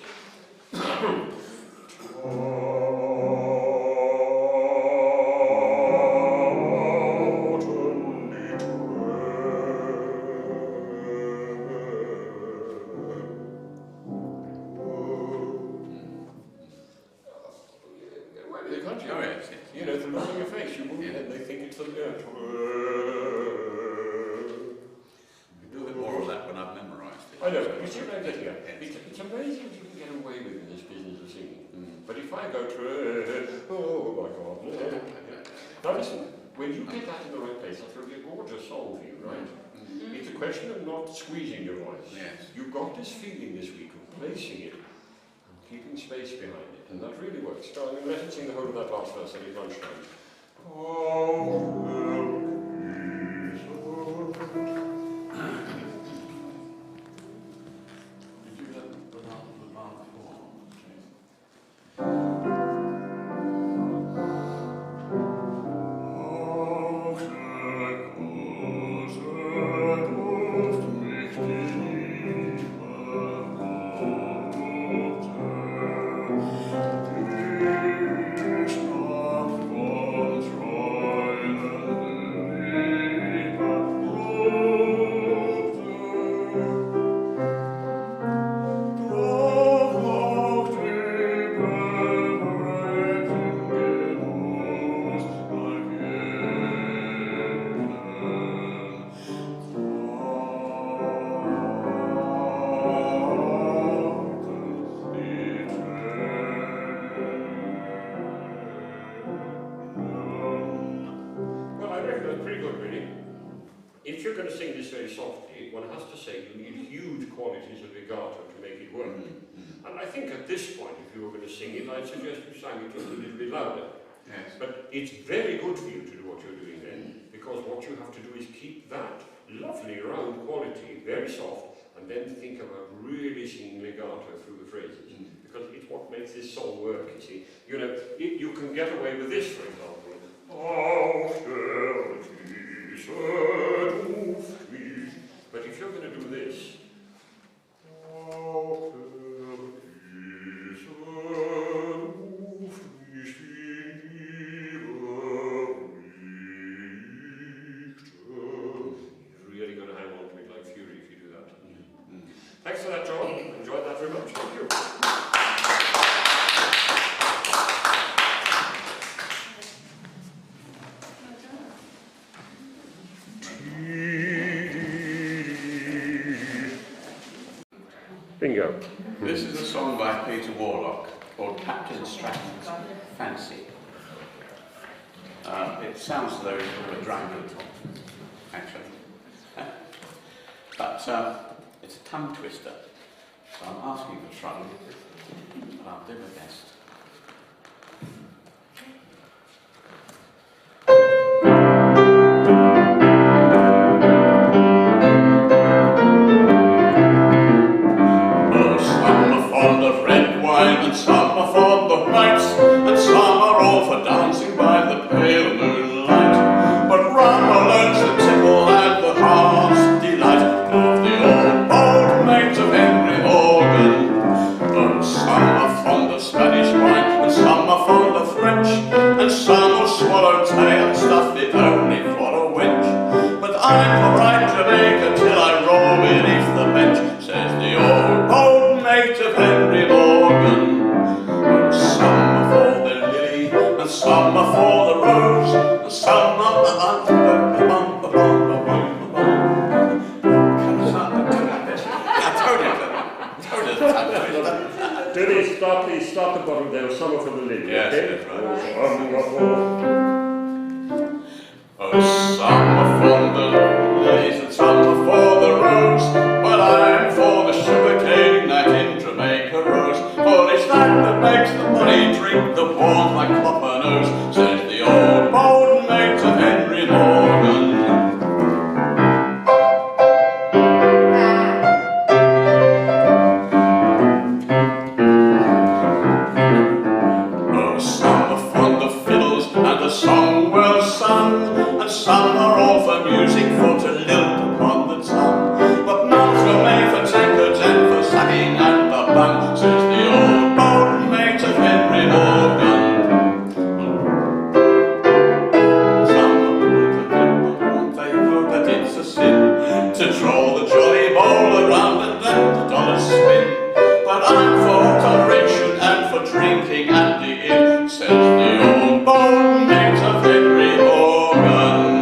You know, the look on your face, you wouldn't, and they think it's the I know, you see what I'm getting at? It's amazing what you can get away with in this business of singing. But if I go to, oh my God. Now listen, when you get that in the right place, that's going to be a gorgeous song for you, right? It's a question of not squeezing your voice. Yes. You've got this feeling this week of placing it and keeping space behind it, and that really works. So I'm going to let it sing the whole of that last verse at lunchtime. if you're going to sing this very softly, one has to say you need huge qualities of legato to make it work. And I think at this point, if you were going to sing it, I'd suggest you sang it just a little bit louder. Yes. But it's very good for you to do what you're doing then, because what you have to do is keep that lovely round quality very soft, and then think about really singing legato through the phrases, because it's what makes this song work, you see. You know, you can get away with this, for example. But if you're going to do this, you're really going to hang on to it like fury if you do that. Thanks for that, John. Enjoyed that very much. Thank you. Bingo. This is a song by Peter Warlock called Captain Strattons Fancy. It sounds as though he's sort of a drunkard, actually. But it's a tongue twister, so I'm asking for trouble, but I'll do my best. And some are fond of nights, and some are all for dancing by the pale moonlight. But rum alone's the tipple and the heart's delight of the old mate of Henry Morgan. Oh, some are fond of Spanish wine, and some are fond of French, and some will swallow tea and stuff it only for a wench. But I'm for right Jamaica till I roll beneath the bench, says the old mate of Henry Morgan. Some are for the rose, and some are the Do they start the bottom there? Some are for the lily. Yes, okay? that's right. Oh, some are for the lilies, and some are for the rose, but I'm for the sugar cane that in Jamaica grows. For it's that makes the body drink the warmth like copper nose, says the old mate of Henry Morgan. Oh, some are fond of fiddles and a song well sung, and some are all for music for to lilt upon the tongue. But none were made for tankards and for sucking at the bung, says the old mate of Henry Morgan. To troll the jolly bowl around and let the dollars spin. But I'm for toleration and for drinking at the inn, says the old mate of Henry Morgan.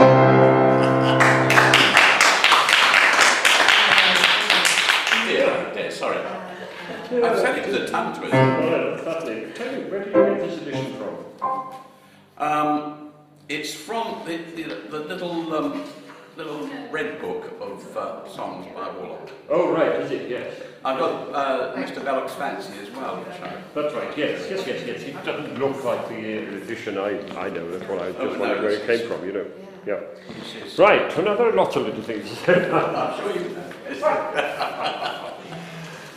Dear, sorry. I said it was a tongue twister. well, that's fascinating. Tell me, where did you get this edition from? It's from the little red book of songs by Warlock. Oh, right, is it? Yes. I've got Mr. Belloc's Fancy as well. That's right, yes. It doesn't look like the edition I know. That's what I just no, wondered where it it's- came from, you know. Yeah. This is- Right, lots of little things. I'm sure you know.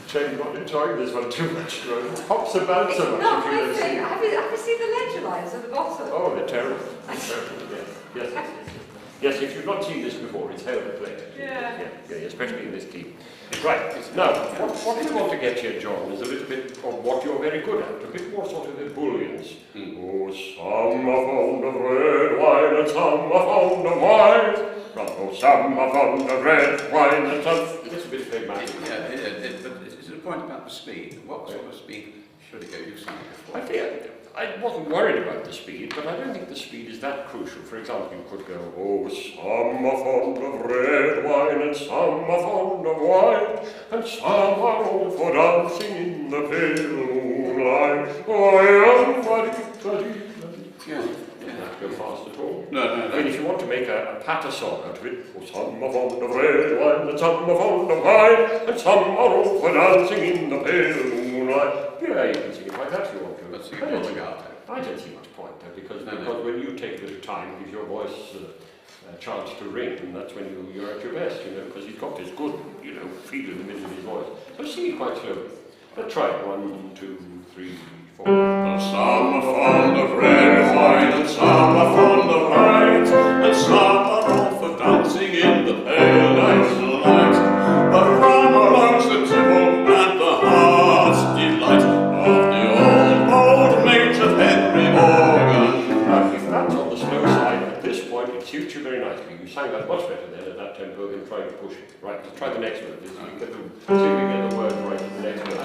Shame you're not enjoying this one too much. It hops about so much. No, if you don't I see think, it. have you seen the ledger lines at the bottom? Oh, they're terrible. Yes, if you've not seen this before, it's hell to play. Yeah. Yeah, especially in this key. Right, now, what we want to get here, John, is a little bit of what you're very good at, a bit more sort of the bullions. Oh, some are fond of red wine and some are fond of white. Oh, some are fond of red wine and some... It's a bit phlegmatic. But it's a point about the speed. What sort of speed should it go? You've seen it before. I think I wasn't worried about the speed, but I don't think the speed is that crucial. For example, you could go, oh, some are fond of red wine and some are fond of white, and some are all for dancing in the pale moonlight. Oh, I am Yeah. to go fast at all. No, I mean, if you want to make a patter song out of it, oh, some are fond of red wine, and some are fond of wine, and some are all for dancing in the pale moonlight. Yeah, you can sing it like that if you want to. Let's sing it on the garden. I don't see much point there, because No. when you take a bit of time, give your voice a chance to ring, and that's when you're at your best, you know, because he's got this good, you know, feel in the middle of his voice. So sing it quite slowly. Let's try it. 1, 2, 3, 4. Some are fond of red wine, and some are fond of light, and some are all for dancing in the pale night light. But from amongst the tipple and the heart's delight of the old mate of Henry Morgan. Now, if that's on the slow side, at this point it suits you very nicely. You sang that much better then at that tempo than trying to push it. Right, let's try the next one. See if we get the word right in the next one.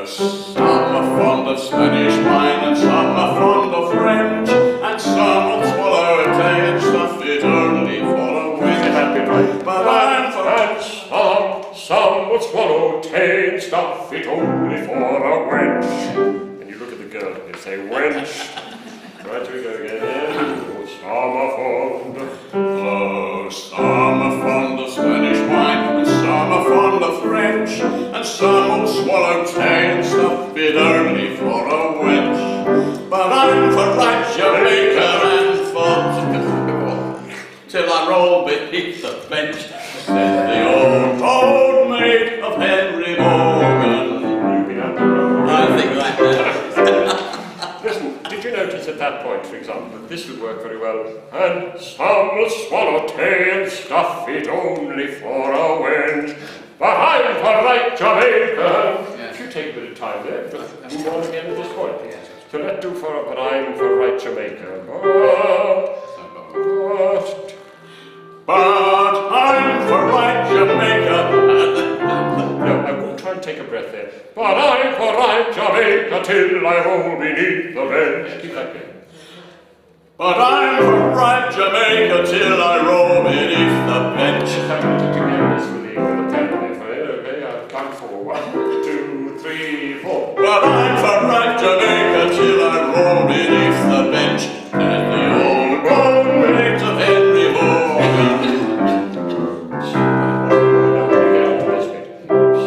Some are fond of Spanish wine, and some are fond of French, and some will swallow a day and stuff it only for a wench. But I'm for some will swallow tea and stuff it only for a wench. And you look at the girl and you say, wench. Right, we go again. Some are fond of Spanish wine, and some are fond of French, and some will swallow tea and stuff it only for a wench. But I'm for right Jamaica and for till I roll beneath the bench, said the old maid of Henry Morgan. I think that. Listen, did you notice at that point, for example, that this would work very well? And some will swallow tea and stuff it only for a wench, but I'm for right Jamaica. If you take a bit of time there, just move on again at this point. So let's do but I'm for right Jamaica. But I'm for right Jamaica. No, I won't try and take a breath there. But I'm for right Jamaica till I roll beneath the bench. Keep that going. But I'm for right Jamaica till I roll beneath the bench. I'm going to together this with the pen on it. Okay, I'll count for 1, 2, 3, 4. But I'm for right Jamaica till I roll beneath the bench. And the old mate of Henry Morgan.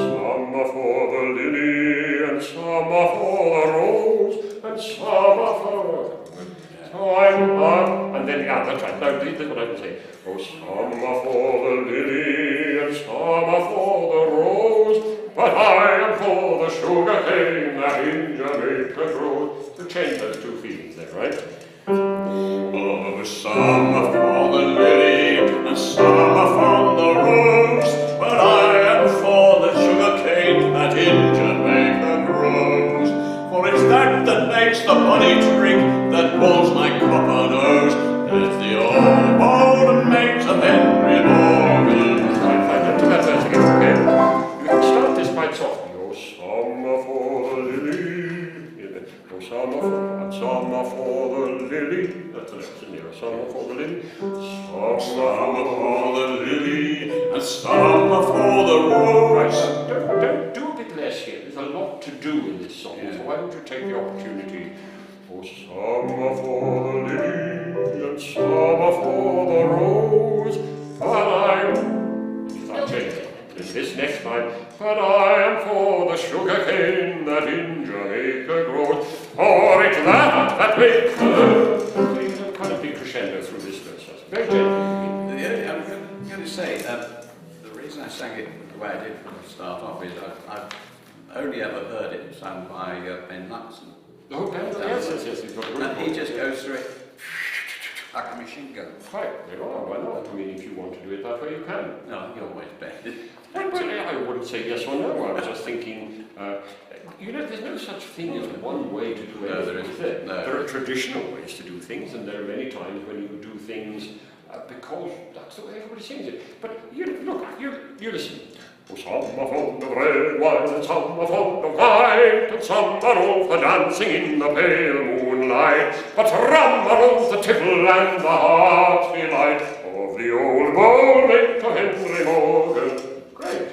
Some are for the lily, and some are for the rose, and some are for... and then, yeah, that's right. Now, this is what I can say. Oh, some are for the lily, and some are for the rose, but I am for the sugar cane that in Jamaica grows. To change those two feelings there, right? Oh, some are for the lily, and some are for the rose, but I am for the sugar cane that in Jamaica grows. For it's that makes the bonny drink that pulls my copper nose. It's the old mate of Henry Morgan. Fine, do that verse again, okay? You can start this quite softly. Oh, some are for the lily. Oh, some are for the lily. That's the next one here. Some are for the lily. Some are for the lily, and some are for the rose. Don't do a bit less here. There's a lot to do in this song, so why don't you take the opportunity? Oh, some are for the lily, and some are for the rose, but I'm... I'll change it. This next line. But I am for the sugar cane that in Jamaica grows, for it's that makes the... kind of big crescendo through this verse. Very gently. I'm going to say, the reason I sang it the way I did from the start off is I've only ever heard it sung by Ben Luxon. Oh, yes, he's got a good And he just goes through it like a machine gun. Right, there are, why not? I mean, if you want to do it that way, you can. No, you're always better. I wouldn't say yes or no. I was just thinking, you know, there's no such thing as one way to do anything. There are traditional ways to do things, and there are many times when you do things because that's the way everybody sings it. But you listen. Oh, some are fond of red wine, and some are fond of white, and some are all for dancing in the pale moonlight. But rum are all the tipple and the heart's delight of the old mate of Henry Morgan. Great.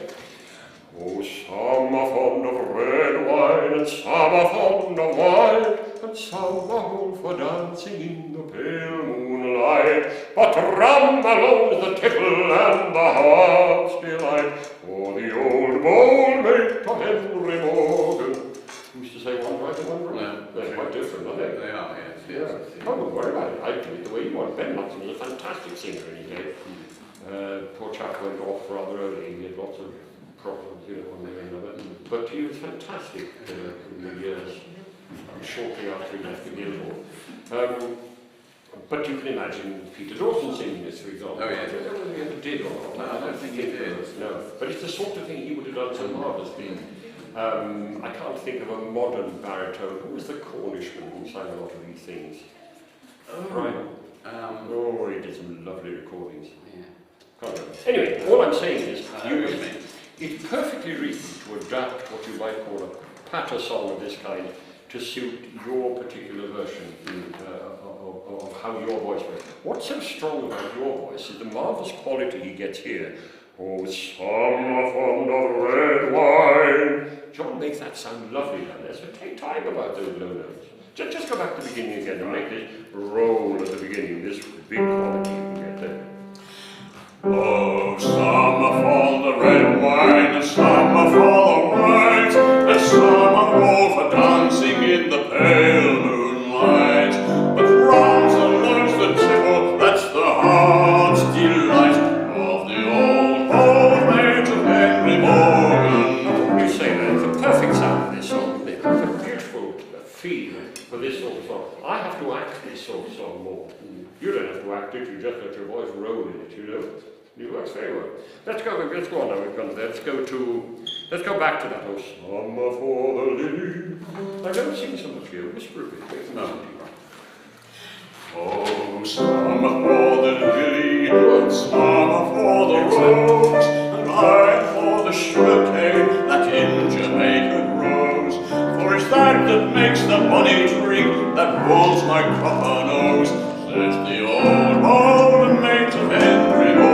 Oh, some are fond of red wine, and and some are fond of wine, and some are old for dancing in the pale moonlight. But rum alone is the tipple and the heart's delight, for the old bold mate of Henry Morgan. Used to say one right and one wrong. No, They're quite different, aren't they? They are, yes. Yeah. I wouldn't worry about it. I do it the way you want. Ben Lutton was a fantastic singer in his day. Poor chap went off rather early. He had lots of problems, you know, one way or another. But he was fantastic in the years shortly after he left the Guildhall. But you can imagine Peter Dawson singing this, for example. Oh, yes. I don't know whether he ever did or not. No, I don't think he did. No, but it's the sort of thing he would have done so marvellously. I can't think of a modern baritone. Who was the Cornishman who sang a lot of these things? Right. Oh, he did some lovely recordings. Yeah. Can't remember. Anyway, all I'm saying is, You it's perfectly reasonable to adapt what you might call a patter song of this kind to suit your particular version of how your voice works. What's so strong about your voice is the marvellous quality he gets here. Oh, some are fond of red wine. John makes that sound lovely down there, so take time about those low notes. Just go back to the beginning again and make this roll at the beginning, this big quality you can get there. Oh, some are fond of red wine, and some are fond of white, and some are all for dancing in the pale moonlight. But rum's alone's the tipple, that's the heart's delight of the old mate of Henry Morgan. You say that, it's a perfect sound of this song, isn't it? It's a beautiful feel for this sort of song. I have to act this sort of song more. You don't have to act it, you just let your voice roll in it, you know. It works very well. Let's go on now, we've gone there. Let's go back to that. Oh, summer for the lily. I don't sing so much here, whisper a bit. No. Oh, summer for the lily, and summer for the rose, and I for the sugarcane that in Jamaica grows. For it's that makes the bonny drink, that warms my copper nose, says the old mate of Henry Morgan.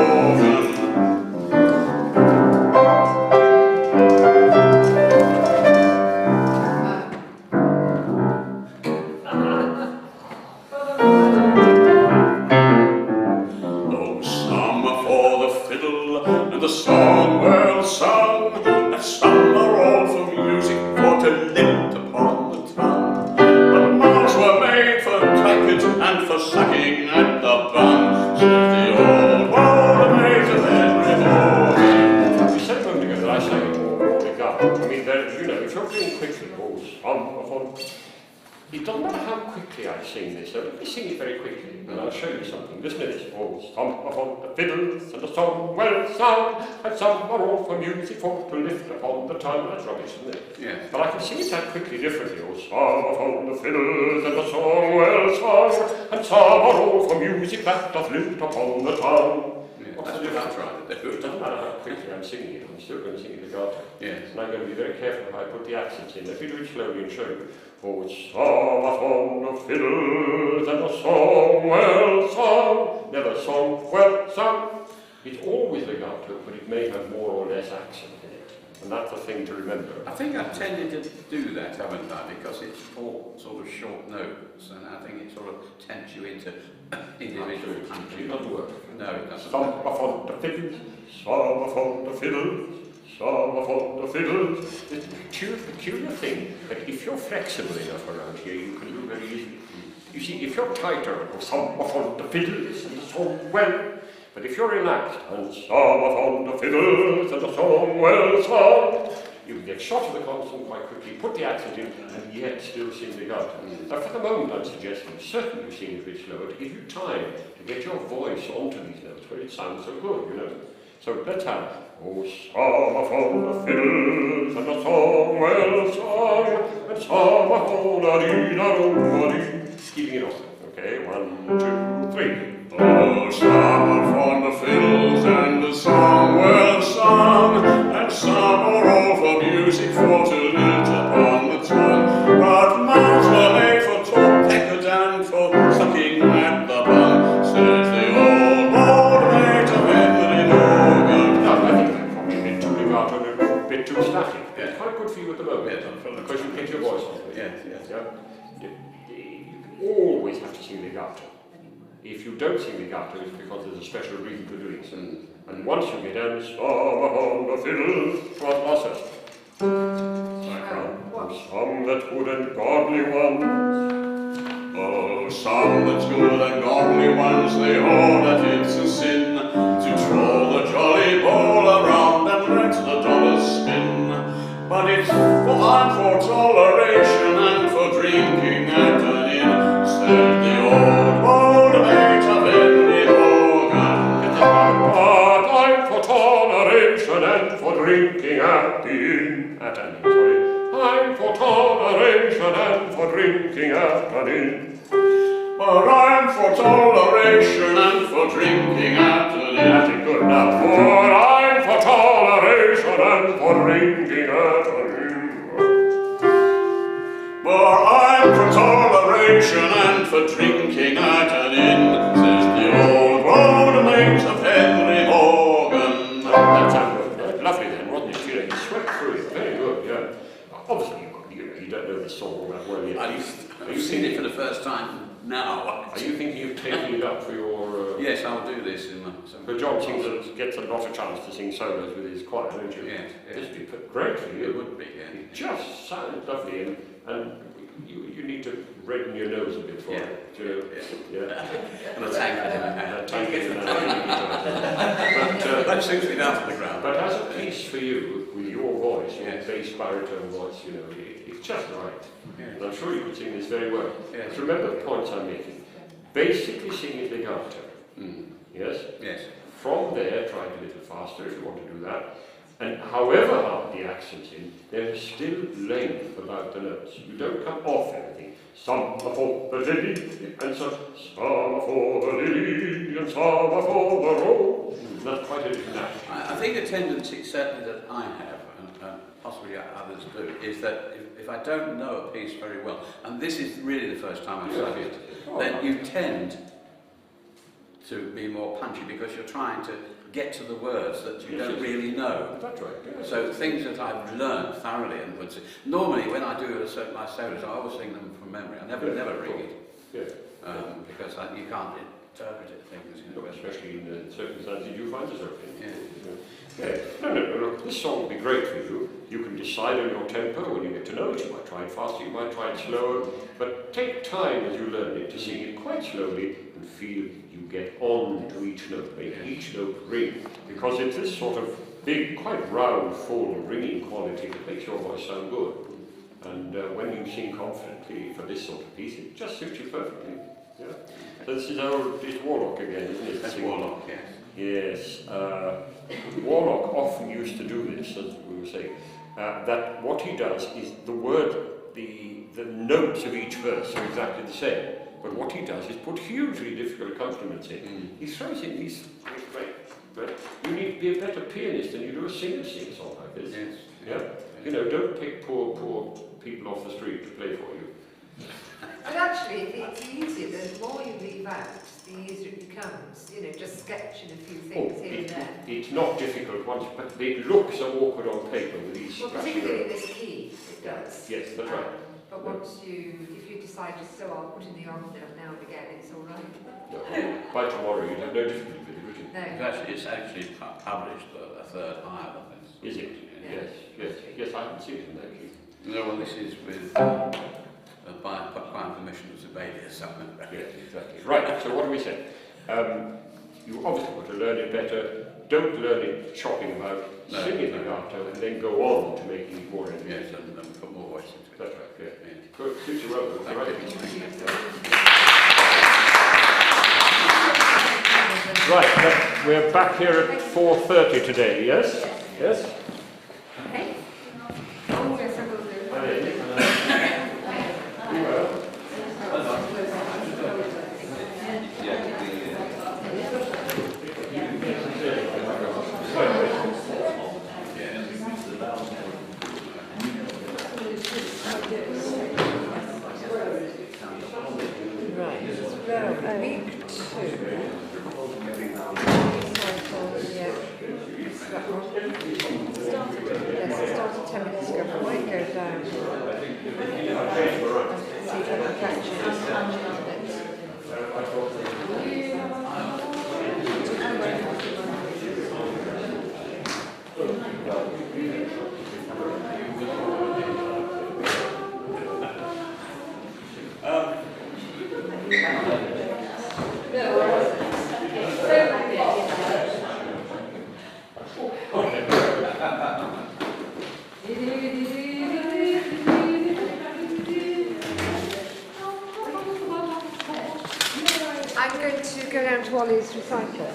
Oh, some for the fiddle and the song well sung, and some are all for music for to lift upon the tongue. But mouths were made for clacket and for sucking at the bung, says the old mate of Henry Morgan. We said a moment ago that I sang it more legato. I mean, you know, if you're doing quickly, it doesn't matter how quickly I sing this, so let me sing it very quickly, and I'll show you something. Listen to this. Oh, some are fond of fiddles, and the song well sung, and some are all for music for to lift upon the tongue. That's rubbish, isn't it? Yes. But I can sing it that quickly differently. Oh, some are fond of fiddles, and the song well sung, and some are all for music that doth lift upon the tongue. What's the difference? It doesn't matter how quickly I'm singing it, I'm still going to sing it legato. Yes. And I'm going to be very careful how I put the accents in. Let me do it slowly and show you. Oh, some are fond of fiddles, and a song well sung, never song well sung. It's always legato, but it may have more or less accent in it. And that's the thing to remember. I think I've tended to do that, haven't I? Because it's all sort of short notes, and I think it sort of tempts you into individual It doesn't work. No, it doesn't. Some are fond of fiddles, some are fond of fiddles, some are fond of fiddles. It's a peculiar thing that if you're flexible enough around here, you can do very easily. You see, if you're tighter, some are fond of fiddles and the song well, but if you're relaxed, and some are fond of fiddles and the song well sung, you can get shot of the consonant quite quickly, put the accent in, and yet still sing legato. Now, for the moment, I'm suggesting certainly sing it a bit slower to give you time to get your voice onto these notes where it sounds so good, you know. So let's have, oh, some are fond of fiddles and the song well sung, and some are fond of dee-da-dum-a-dee. Keeping it off. Okay, 1, 2, 3. Oh, some are fond of fiddles and the song well sung, and some are all for music for to lift upon the tongue. But mouths were made for talk, peckers and for sucking at the bung, says the old mate of Henry Morgan. No, I think that probably a bit too legato and a bit too static. Yeah. It's quite good for you at the moment, Yeah, because you get your voice on. Yes, yes. Yeah? You always have to sing legato. If you don't sing legato, it's because there's a special reason for doing so. And once you get down, some upon the fiddle, what was it? Some that good and godly ones. Oh, some that's good and godly ones, they hold that it's a sin to throw the jolly ball around and let the dollars spin. But I'm for toleration and for drinking at an inn, said the old mate of Henry Morgan. But I'm for toleration and for drinking at the inn. I'm for toleration and for drinking at an inn. But I'm for toleration and for drinking at an inn. That's it, good now. For I'm for toleration and for drinking at an inn. For I'm for toleration and for drinking at an inn, says the old road mate of Henry Morgan. That sounded good. Lovely then, wasn't it? You know, you swept through it. Very good, yeah. Obviously, you don't know the song that well yet. I've seen it for the first time now. Are you thinking of taking it up for your... Yes, I'll do this in some... But John gets a lot of chance to sing solos with his choir, don't you? Yes, yes. This would be great for you. It would be, yeah. It just sounds lovely, and you need to redden your nose a bit for Yeah. it. You know? Yeah. And a tank in the hand. Tank in the hand. That suits me down to the ground. But as a piece for you, with your voice, your Yes. bass baritone voice, you know, it's just right. Yes. And I'm sure you could sing this very well. Yes. But remember the points I'm making. Basically sing it legato. Yes? Yes. From there, try it a little faster if you want to do that. And however hard the accent's in, there is still length about the notes. You don't come off anything. Some are for the lily, and some are for the lily, and some are for the rose. That's quite a different action. I think a tendency, certainly that I have, and possibly others do, is that if I don't know a piece very well, and this is really the first time I've studied it, then you tend to be more punchy because you're trying to get to the words that you don't really know. That's right. Yes. So things that I've learned thoroughly and would say, normally when I do my solos, I always sing them from memory. I never read it. Yes. Because you can't interpret it, things, you know. Especially in the circumstances you find yourself in. Yeah. No, look, this song will be great for you. You can decide on your tempo when you get to know it. You might try it faster, you might try it slower, but take time as you learn it to sing it quite slowly and feel you get on to each note, make each note ring, because it's this sort of big, quite round, full, ringing quality that makes your voice sound good. And when you sing confidently for this sort of piece, it just suits you perfectly. Yeah? So this is it's Warlock again, isn't it? That's Warlock, yes. Yes. Warlock often used to do this, as we were saying. That what he does is the notes of each verse are exactly the same. But what he does is put hugely difficult accompaniments in. He throws in these but you need to be a better pianist than you do a singer sing a song like this. Yes. Yeah? You know, don't pick poor people off the street to play for you. But actually, it's easier. The more you leave out, the easier it becomes. You know, just sketching a few things here and there. It's not difficult once, but it looks so awkward on paper with these Well, particularly in this key, it does. Yes, that's right. But once if you decide just so I'll put in the arm now and again, it's all right. By tomorrow you'd have no difficulty with it, would you? No. It's actually published a third higher than this. Is it? Yes, I haven't seen it in that key. No, well, this is with by permission of Zebedius. Yes, exactly. Right, so what do we say? You obviously want to learn it better. Don't learn it chopping about, sing it legato, and then go on to making it more interesting. Yes, and put more voice into it. That's right, yeah. Good, suits you well. Thank Right. you. Right, we're back here at 4:30 today, yes? Yes? Okay. Oh, yes, I will do. Week 2. Yes, it started 10 minutes ago, but I might go down. I'm going to go down to Ollie's recycler.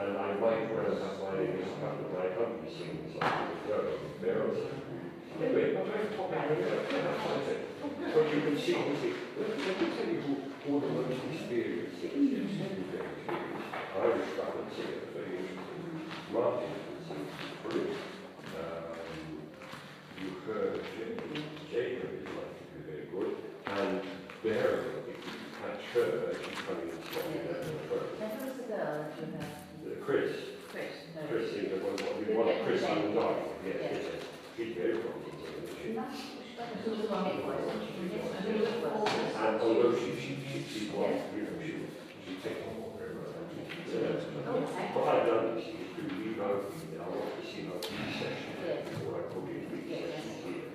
And I might well have my company singing something as well. Anyway, I'm going to talk about it. But you can see, let me tell you who all the most experienced singers Irish Strattons singers, very interesting. Martin sings brilliant. You heard Jacob is likely to be very good. And Bear, if you catch her, she's coming in slightly down the front. Who's the girl that you have? Chris. Chris, no. Chris in the one Chris on the dog. Yes, yes, yes. She's very promising. And although she was, you know, she takes on more very well. What I've done is to leave out, I want to see out each session before I put in each session here.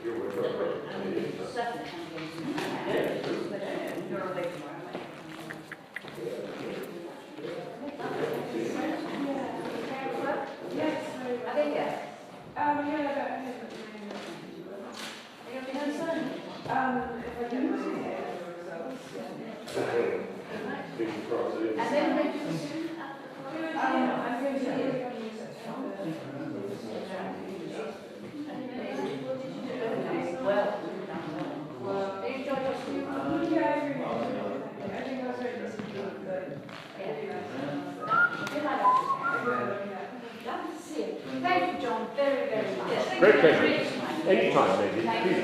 You're with her. Yes. I think yes. Yeah, if I get my results, And then they do I'm going to Thank you, John, very, very much. Great pleasure. Anytime, maybe. Please,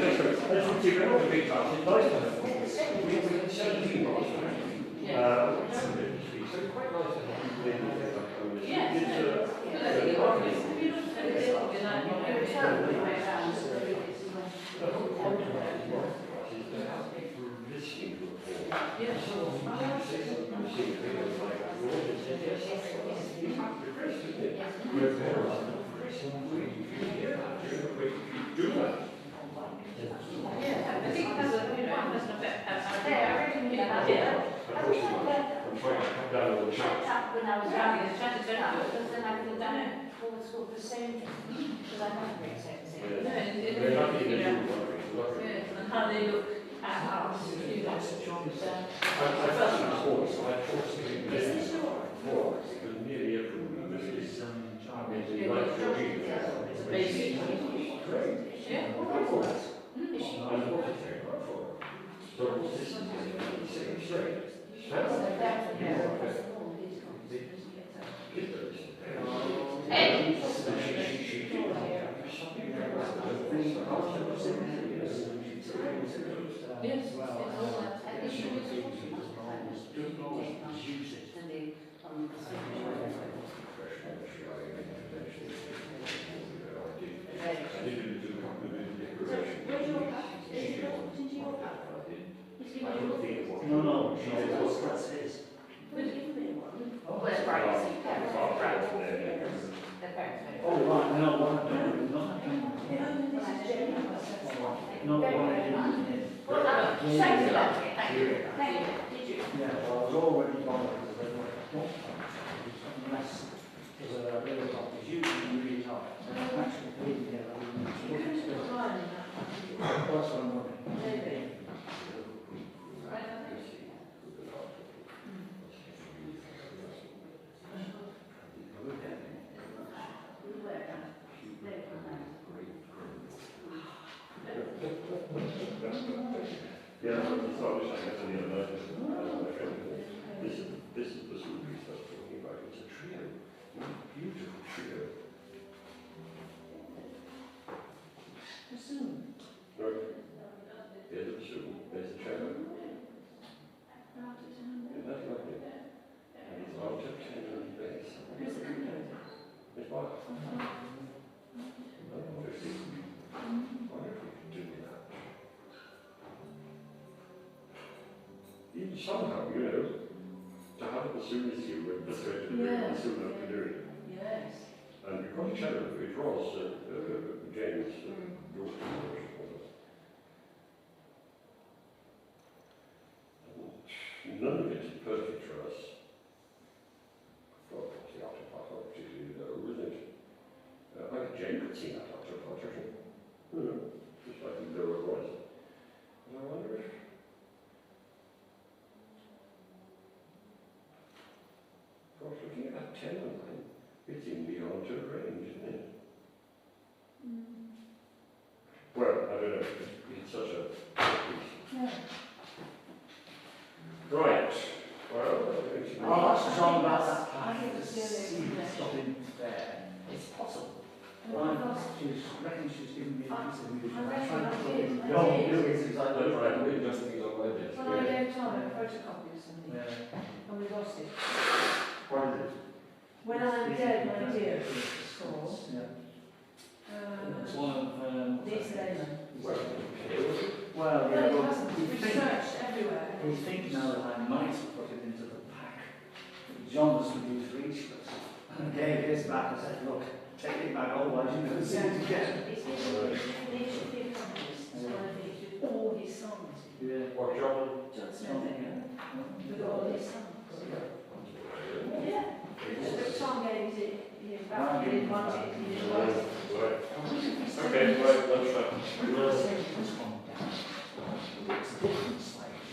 When I was young, I was trying to turn up, because then I could have done it forward school for same because I haven't been same. and how they look at us. Is this your? It's a basic. Yeah. No, that's his. Where's Brian? perfect. Oh, right, no, what I've done is not done not what I did in Well, so lovely. Thank you. Thank you. Did you? Yeah, well, I was already bothered because I thought, unless there's a little top, it's usually really hard. Actually, reading it, I mean, it's You couldn't put mine in that. that's what I'm wondering. Maybe. Yeah, it's not just like any other night. This is the sort of piece I was talking about. It's a trio. Beautiful trio. Right. There's a bassoon, there's a cello. Isn't that lovely? And it's alto, tenor and bass. It's wonderful. I wonder if we could do that. Even somehow, you know, to have a bassoon with you with the thread to bring the bassoon up to do it. Yes. And we've got a cello, which was James none of it is perfect for us. Well, the alto part not particularly low, isn't it? I think Jane could sing that alto part, I think. Just like the lower voice. And I wonder if... Gosh, looking at that tenor line, it's in the alto range, isn't it? Well, I don't know. It's such a piece. Yeah. Right. Well, I'll ask John about that I part think to it's the only see if it's explanation. got in there. It's possible. Well, Right, because she's reckon she's given me a piece of music. I I'm reckon trying to I put did, it in. I No, did. do it exactly That's right, right. we just think it's on my desk. when I gave Tom a photocopy of something, Yeah. and we lost it. What is it? When I gave my dear score, Yeah. It's one of these laymen. well, Well, yeah, it well, hasn't. we We've think searched everywhere. we think now that I might have put it into the pack. John was confused for each of us. And gave his back and said, look, take it back, otherwise you're going to see it again. It's the accompanist, so I think it's with all his songs. Yeah. what, John? John Smith, with all his songs. Yeah. But Tom gave it back, he didn't want it, he didn't want it. Right. Okay, right, let's try. It's different slightly.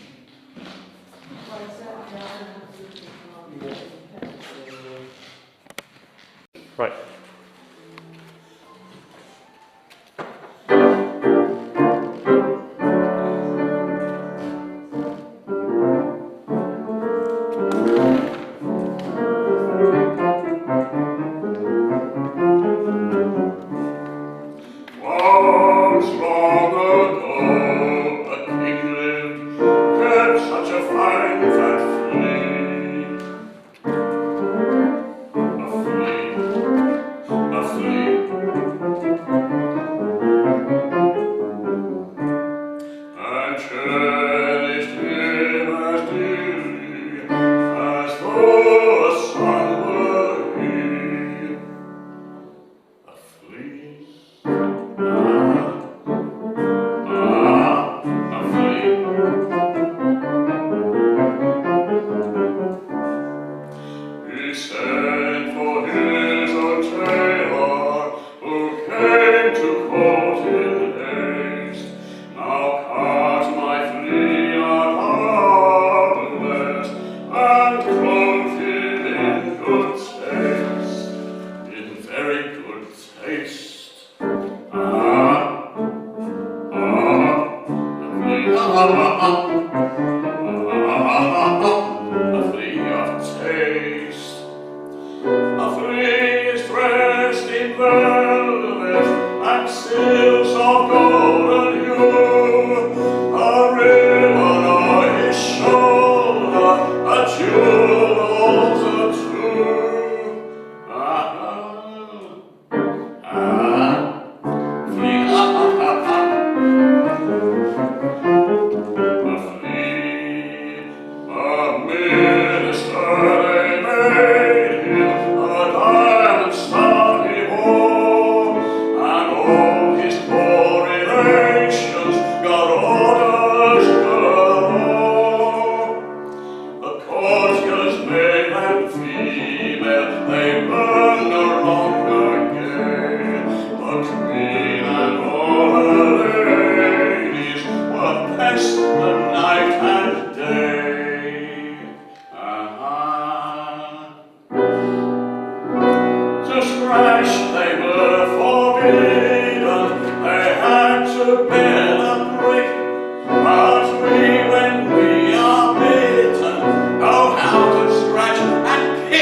Well, certainly I don't have to look at Right. Once long ago, a king lived, kept such a fine fat flea. A flea, a flea. And cherished him as dearly as though a son were he. A flea. A flea. He sent for his own tailor, who came to court in haste. Now cut my flea out harmless, and clothe him in good taste, in very good taste. A flea of taste.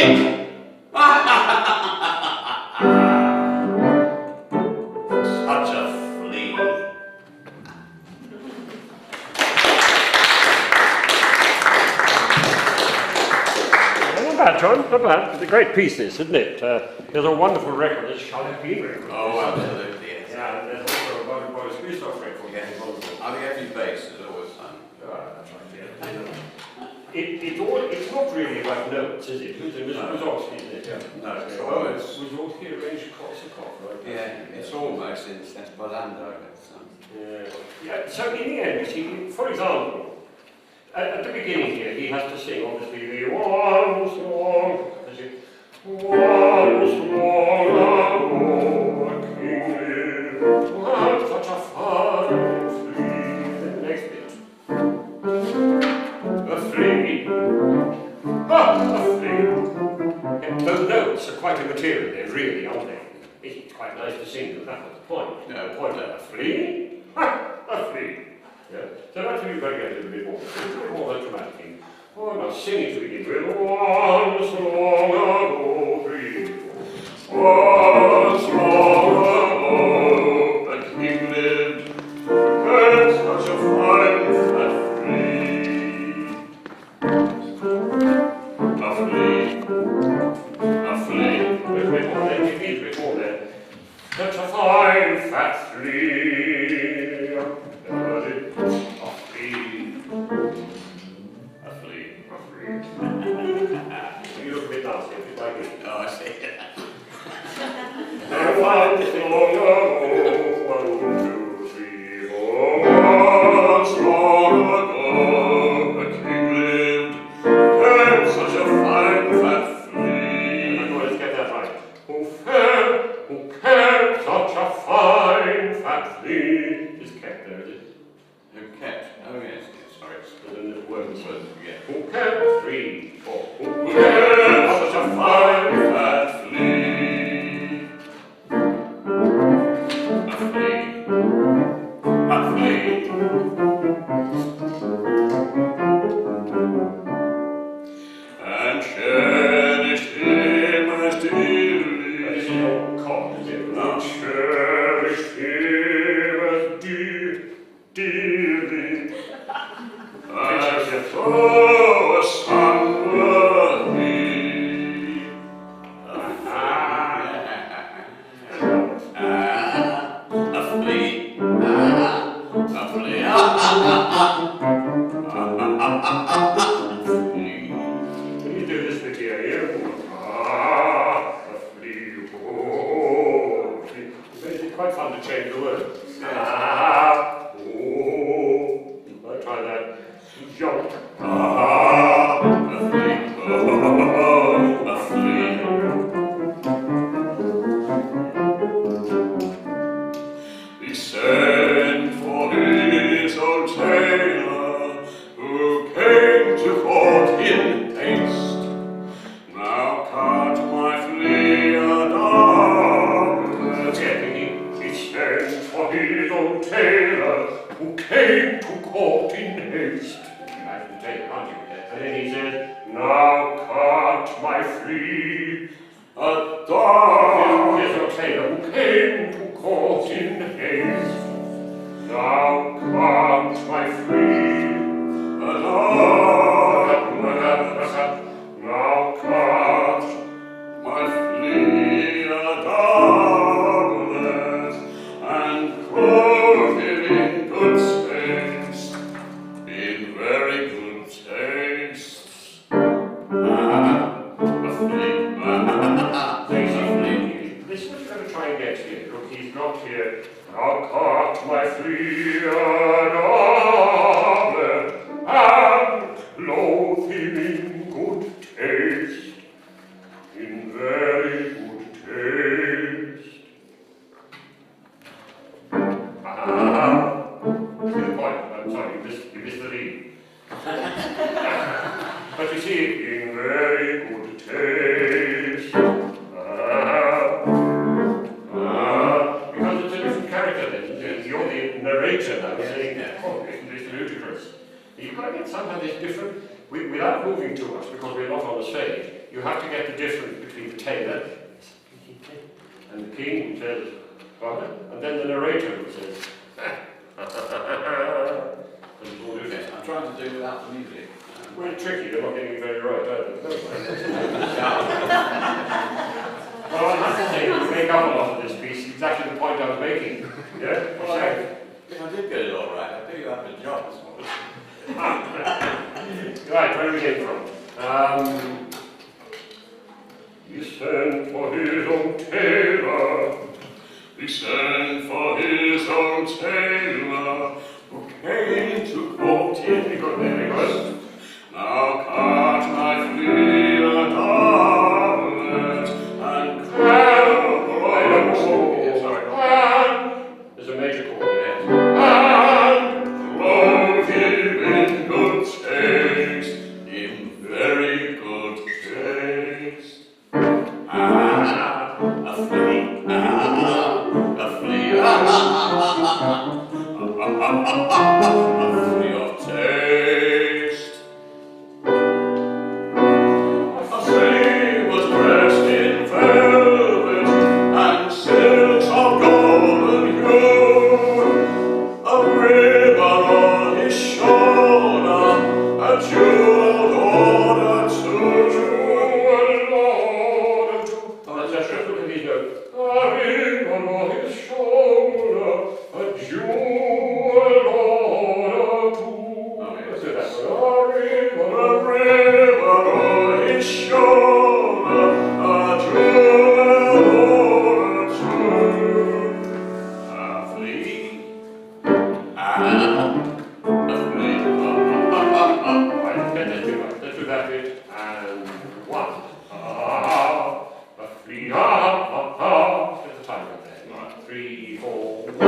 flea! Such a flea. Not bad, John, not bad. It's a great piece, this, isn't it? There's a wonderful record, this Charlotte Bean record. Oh, absolutely, yes. Yeah, and there's also a Boris Christoph record. Yes. I think every bass is always fun. That's right, yeah. It's not really about notes, is it? Who's Osiris, isn't it? Yeah. No, it's So, always, was all here arranged across the clock, right? yeah, it's almost in Esperanto. Yeah, so in the end, you see, for example, at the beginning here, he has to sing, obviously, the one song, one song ago, a king lived, who had such a fine flea. Then the next bit. A flea. A flea. And those notes are quite immaterial, they're really, aren't they? It's quite nice to sing, but that was the point. No. The point of a flea. A flea. Yeah. So that's where you've got to get a little bit more dramatic. Oh, now sing it to begin with. Once long ago, 3, 4. Once long ago, a king lived, who had such a fine fat flea. A flea. A flea. Wait more there, you need a bit more there. Such a fine fat flea. You look a bit nasty, if you like it. Oh, I see. And once long ago, 1, 2, 3, 4. Once long ago, a king lived, had such a fine fat flea. Let's get that right. Who kept such a fine fat flea? Is Capt there, is it? Who kept? Oh, yes, yes, sorry. There's a little word So, yeah. Who kept 3, 4. Who kept such a fine fat flea? A flea. A flea. And cherished him as dearly. That's an old cock, is it? And cherished him as dearly. As though a son were he. A flea. A flea. Can you do this bit here? A flea. Oh, flea. It's quite fun to change the words. Oh. I'll try that. Jump. A flea. Oh, a flea. He sent for his old tailor, who came to court in haste. Now cut my flea and arm. He sent for his old tailor, who came to court in haste. Imagine the tailor, aren't you? And then he said, now cut my flea a dog. Here's your tailor who came to court in haste. Now cut my flea a dog. Now cut my flea a doglet and clothe him in good taste, in very good taste. A flea. This is what you're going to try and get here. Look, he's got here. Now cut my flea a doglet and clothe him in good taste, in very good taste. See the point? I'm sorry, you missed the lead. But you see, in very good taste. Because it's a different character then. You're the narrator now saying, oh, on the stage, you have to get the difference between the tailor and the king who says, "Father," and then the narrator who says, and it's all different. Yes, I'm trying to do without the music. Well, it's tricky, you're not getting it very right either. Well, I have to say, you make up a lot of this piece, exactly the point I was making. Yeah? Well, I did get it all right. I do have a job this morning. Right, where are we getting from? He sent for his own tailor. He sent for his own tailor, who came to quote him. Very good, very good. Now cut my flea a doublet, and there's a major chord there. And clothe him in good taste, in very good taste. A flea, a flea, a flea of taste. A flea was dressed in velvet and silks of golden hue, a ribbon on his shoulder, a jeweled order too. Let's just look at these notes. A ribbon on his shoulder, a jeweled order too. Let's do that one. A ribbon on his shoulder, a jeweled order too. A flea, a flea. Right, let's do that bit. And one. A flea, there's a time right there. Right, 3, 4, 1.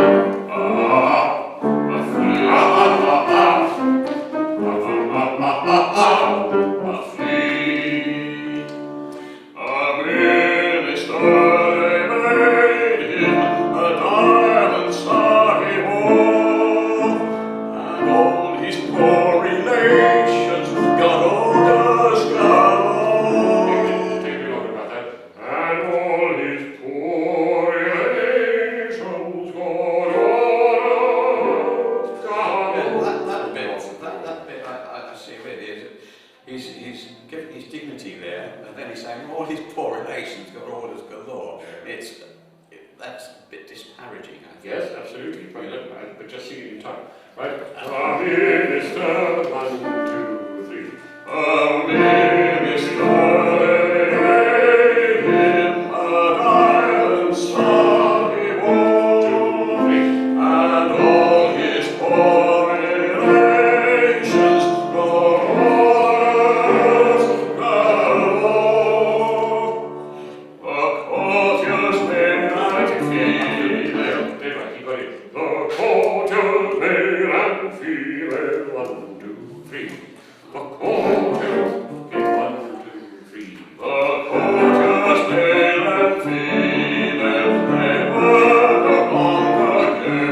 A flea, a flea. A minister they made him, a diamond star he wore, and all his poor relations got orders galore. Take me longer about that. And all his poor relations got orders galore. That bit I see really is he's giving his dignity there, and then he's saying all his poor relations got orders galore. That's a bit disparaging, I think. Yes, absolutely. But just sing it in time. Right? A minister, 1, 2, 3. A minister, they gave him a diamond star he wore, and all his poor relations got orders galore. The courtiers male and female. Right, you got it. The courtiers male and female. 1, 2, 3. The courtiers. Okay, 1, 2, 3. The courtiers male and female. They were among the gay.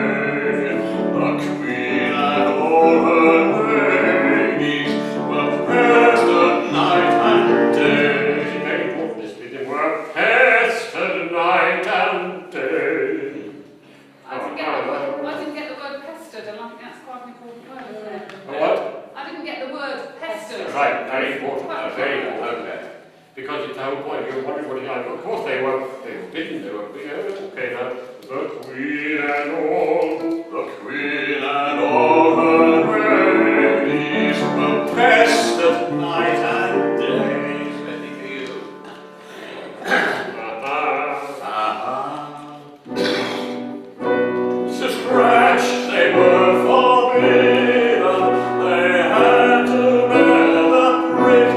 The queen and all her ladies were pestered night and day. Very important, this bit. They were pestered night and day. I didn't get the word pestered, and I think that's quite an important word, isn't it? What? I didn't get the word pestered. Right, very important. Very important. Okay. Because it's the whole point. You're wondering what it is. Of course they were bitten. They were okay now. The queen and all her ladies were pestered night and day. Ready for you. To scratch they were forbidden. They had to bear the prick.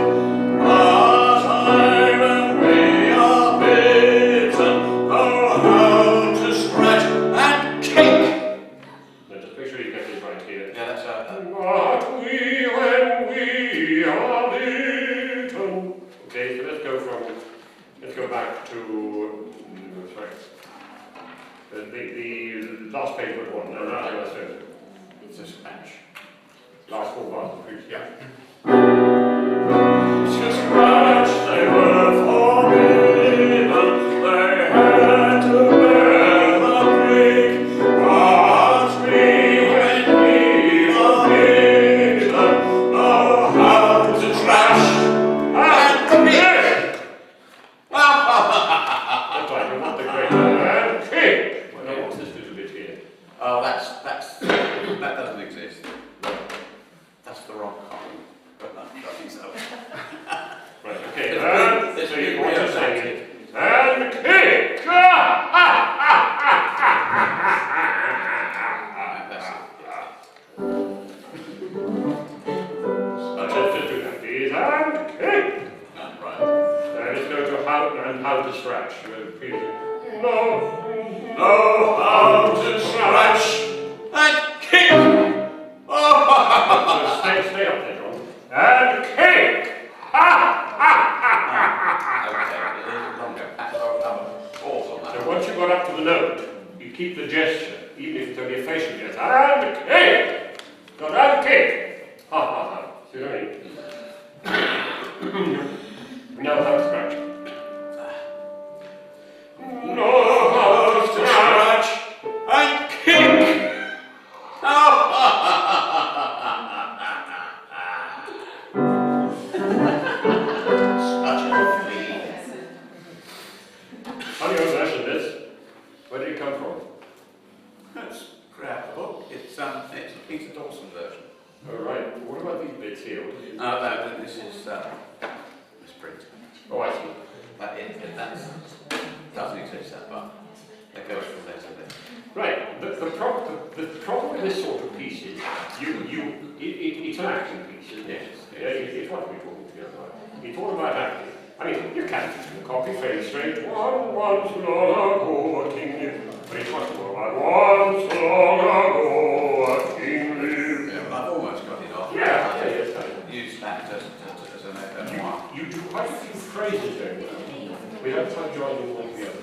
But I when we are bitten, go home to scratch and kick. Now just make sure you get this right here. Yeah, that's But when we are bitten. Okay, so let's go back to sorry. The last page was one. No, that's it. It's a scratch. Last 4 bars, please. Yeah. Just how to scratch. Please. Know how to scratch and kick. Oh, Stay up there, John. And kick! Ha! Okay, it is longer. That's our number. Pause on that. So once you've got up to the note, you keep the gesture, even if it's only a facial gesture. And kick! Got and kick! Ha ha ha. See what I mean? Now how to scratch. know how to scratch and kick. Such a flea. Funny old version this. Where did it come from? That's grab the book. It's a Peter Dawson version. All right. What about these bits here? No, this is print. Oh, I see. That doesn't exist, that part. That goes from there to there. Right. The problem with this sort of piece is it's an acting piece, isn't it? Yes. It's what we're talking together about. It's all about acting. I mean, you can copy very straight. Once long ago a king lived. But it's much more about once long ago a king lived. Yeah, well, I've almost got it off. Yeah, yes. Use that as an mark. You do quite a few phrases very well. We don't try joining them all together.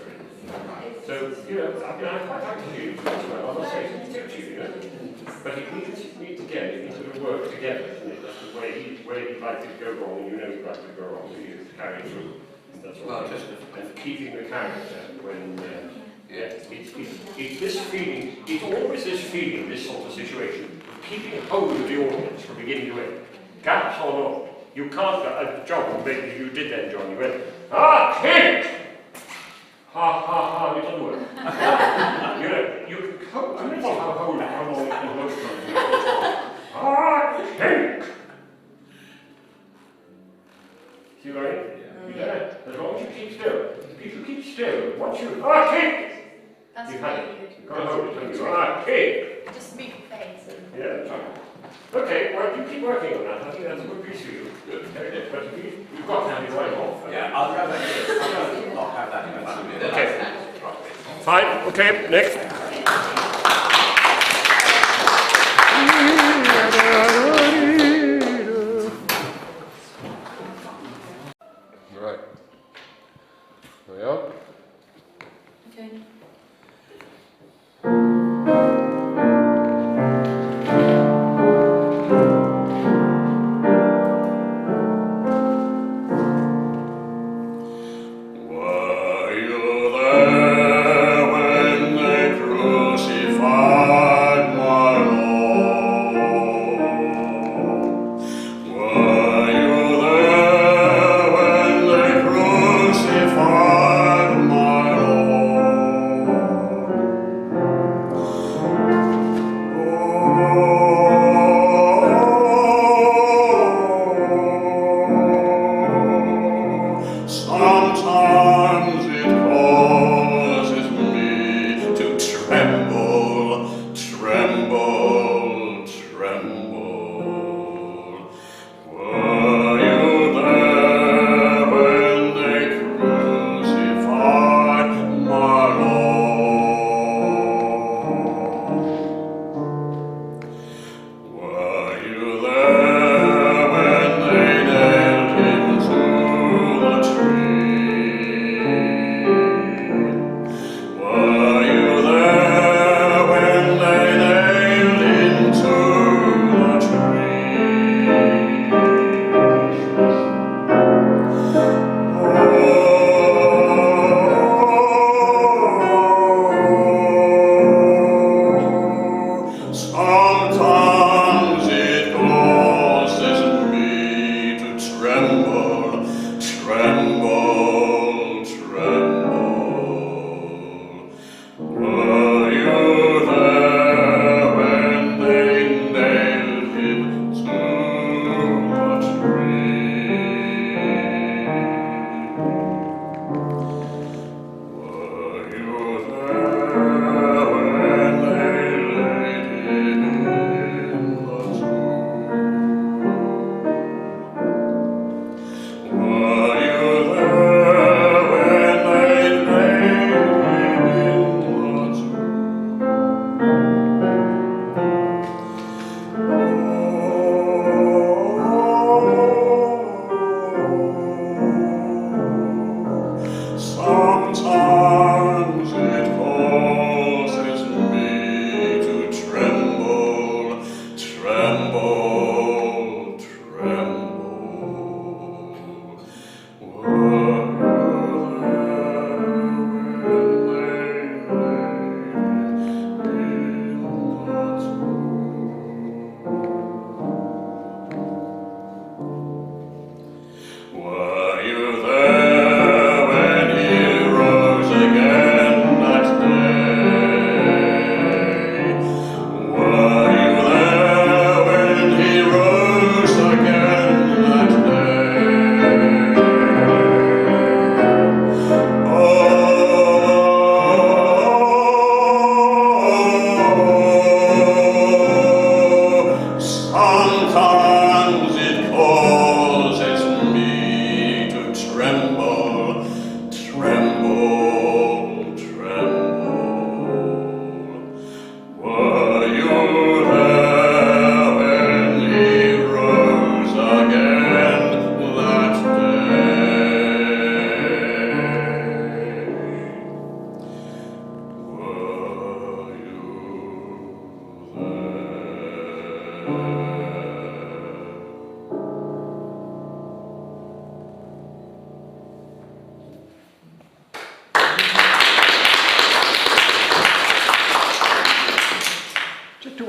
So, you know, I mean, I quite like to do it as well. I'm not saying it's too cheap, you know. But it needs again, it needs to work together, isn't it? That's the way he'd like it to go wrong, and you know he'd like it to go wrong, so you carry through. That's all. Well, just and keeping the character when, it's this feeling, it's always this feeling, this sort of situation, keeping hold of the audience from beginning to end. Gaps or not. You can't, John, maybe you did then, John, you went, kick! Ha ha ha, it doesn't work. You know, you can cope, I don't know how long it can work from. Kick! See what I mean? Yeah. As long as you keep still. If you keep still, once you, kick! That's You've had it. really You've got to hold it, haven't you? Kick! Just big face. Yeah, that's right. Okay, well, you keep working on that. I think that's a good piece for you. Good. Okay, but you've got to have your right off. Yeah, I'll have that here. I'll not have that in front of me. Okay. Fine, okay, next. Right. There we are. Okay. Were you there when they crucified my Lord? Were you there when they crucified my Lord? Sometimes it causes me to tremble, tremble, tremble. Were you there when they crucified my Lord? Were you there when they nailed him to the tree?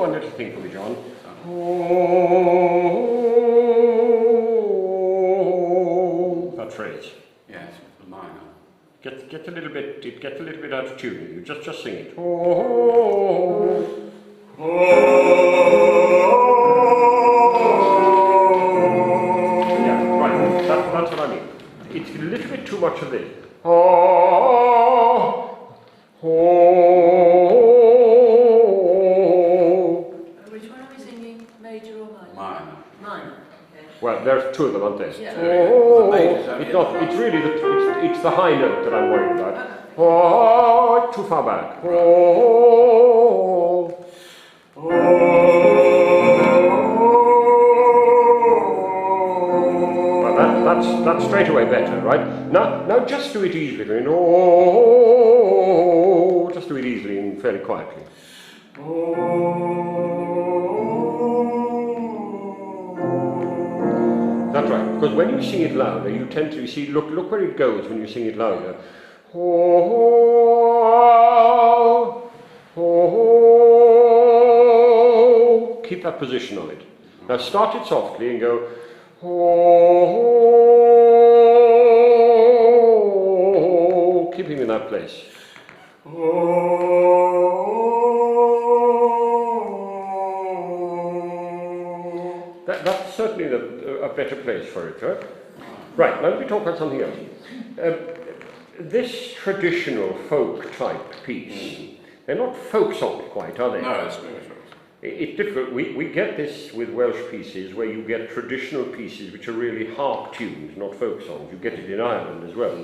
one little thing for me, John. That phrase. Yes, the minor. Gets a little bit. It gets a little bit out of tune. You just sing it. Yeah, right. That's what I mean. It's a little bit too much of this. Which one are we singing? Major or minor? Minor. Minor. Okay. Well, there's two of them, aren't there? Yeah. It's not. It's really it's the high note that I'm worried about. Oh, too far back. Well, that's straight away better, right? Now just do it easily. I mean, just do it easily and fairly quietly. That's right, because when you sing it louder, you tend to see. Look where it goes when you sing it louder. Keep that position on it. Now start it softly and go. Keeping in that place. That's certainly a better place for it, right? Right, now let me talk about something else. This traditional folk type piece, they're not folk songs quite, are they? No, it's spiritual. It's difficult. We get this with Welsh pieces where you get traditional pieces which are really harp tunes, not folk songs. You get it in Ireland as well.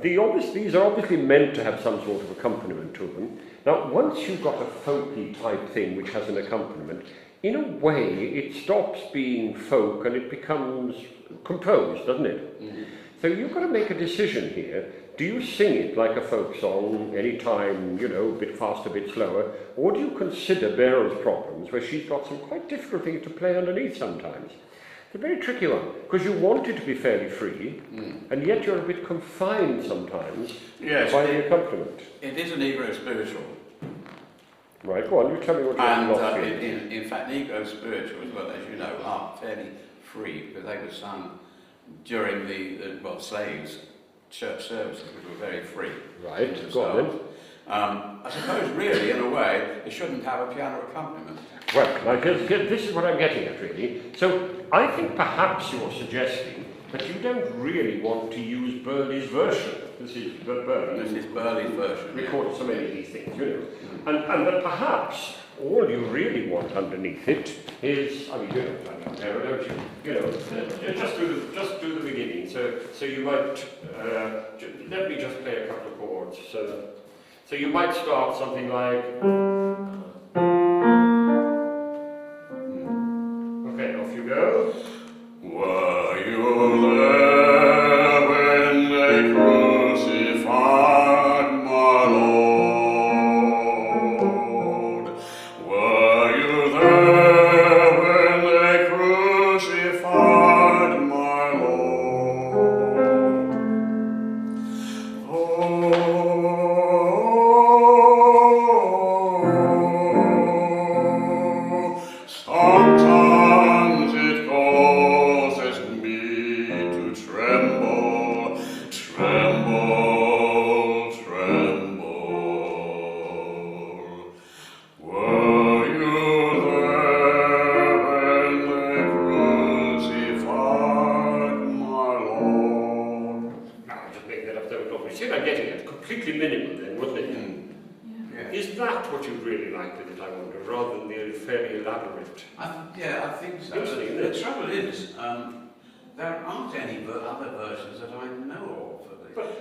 These are obviously meant to have some sort of accompaniment to them. Now, once you've got a folky type thing which has an accompaniment, in a way it stops being folk and it becomes composed, doesn't it? Mm-hmm. So you've got to make a decision here. Do you sing it like a folk song, any time, you know, a bit faster, a bit slower, or do you consider Beryl's Problems, where she's got some quite difficult things to play underneath sometimes? It's a very tricky one, because you want it to be fairly free, and yet you're a bit confined sometimes by the accompaniment. It is an Negro spiritual. Right, go on, you tell me what your philosophy is. In fact, Negro spiritual, as well, as you know, are fairly free, because they were sung during the slaves' church services, which were very free. Right, go on then. I suppose, really, in a way, it shouldn't have a piano accompaniment. Well, now this is what I'm getting at, really. So, I think perhaps you're suggesting that you don't really want to use Burley's version. This is Burley's version. Recorded so many of these things, you know. And that perhaps all you really want underneath it is, I mean, you know, don't you? You know, just do the beginning. So you might, let me just play a couple of chords. So you might start something like, okay, off you go. Were you there when they crucified my Lord? Were you there when they crucified my Lord? Sometimes it causes me to tremble, tremble, tremble. Were you there when they crucified my Lord? Now, I'm just making that up so long. You see what I'm getting at? Completely minimal then, wasn't it? Yeah. Is that what you really like with it, I wonder, rather than the fairly elaborate? I think so. Interesting, The isn't it? trouble is, there aren't any other versions that I know of.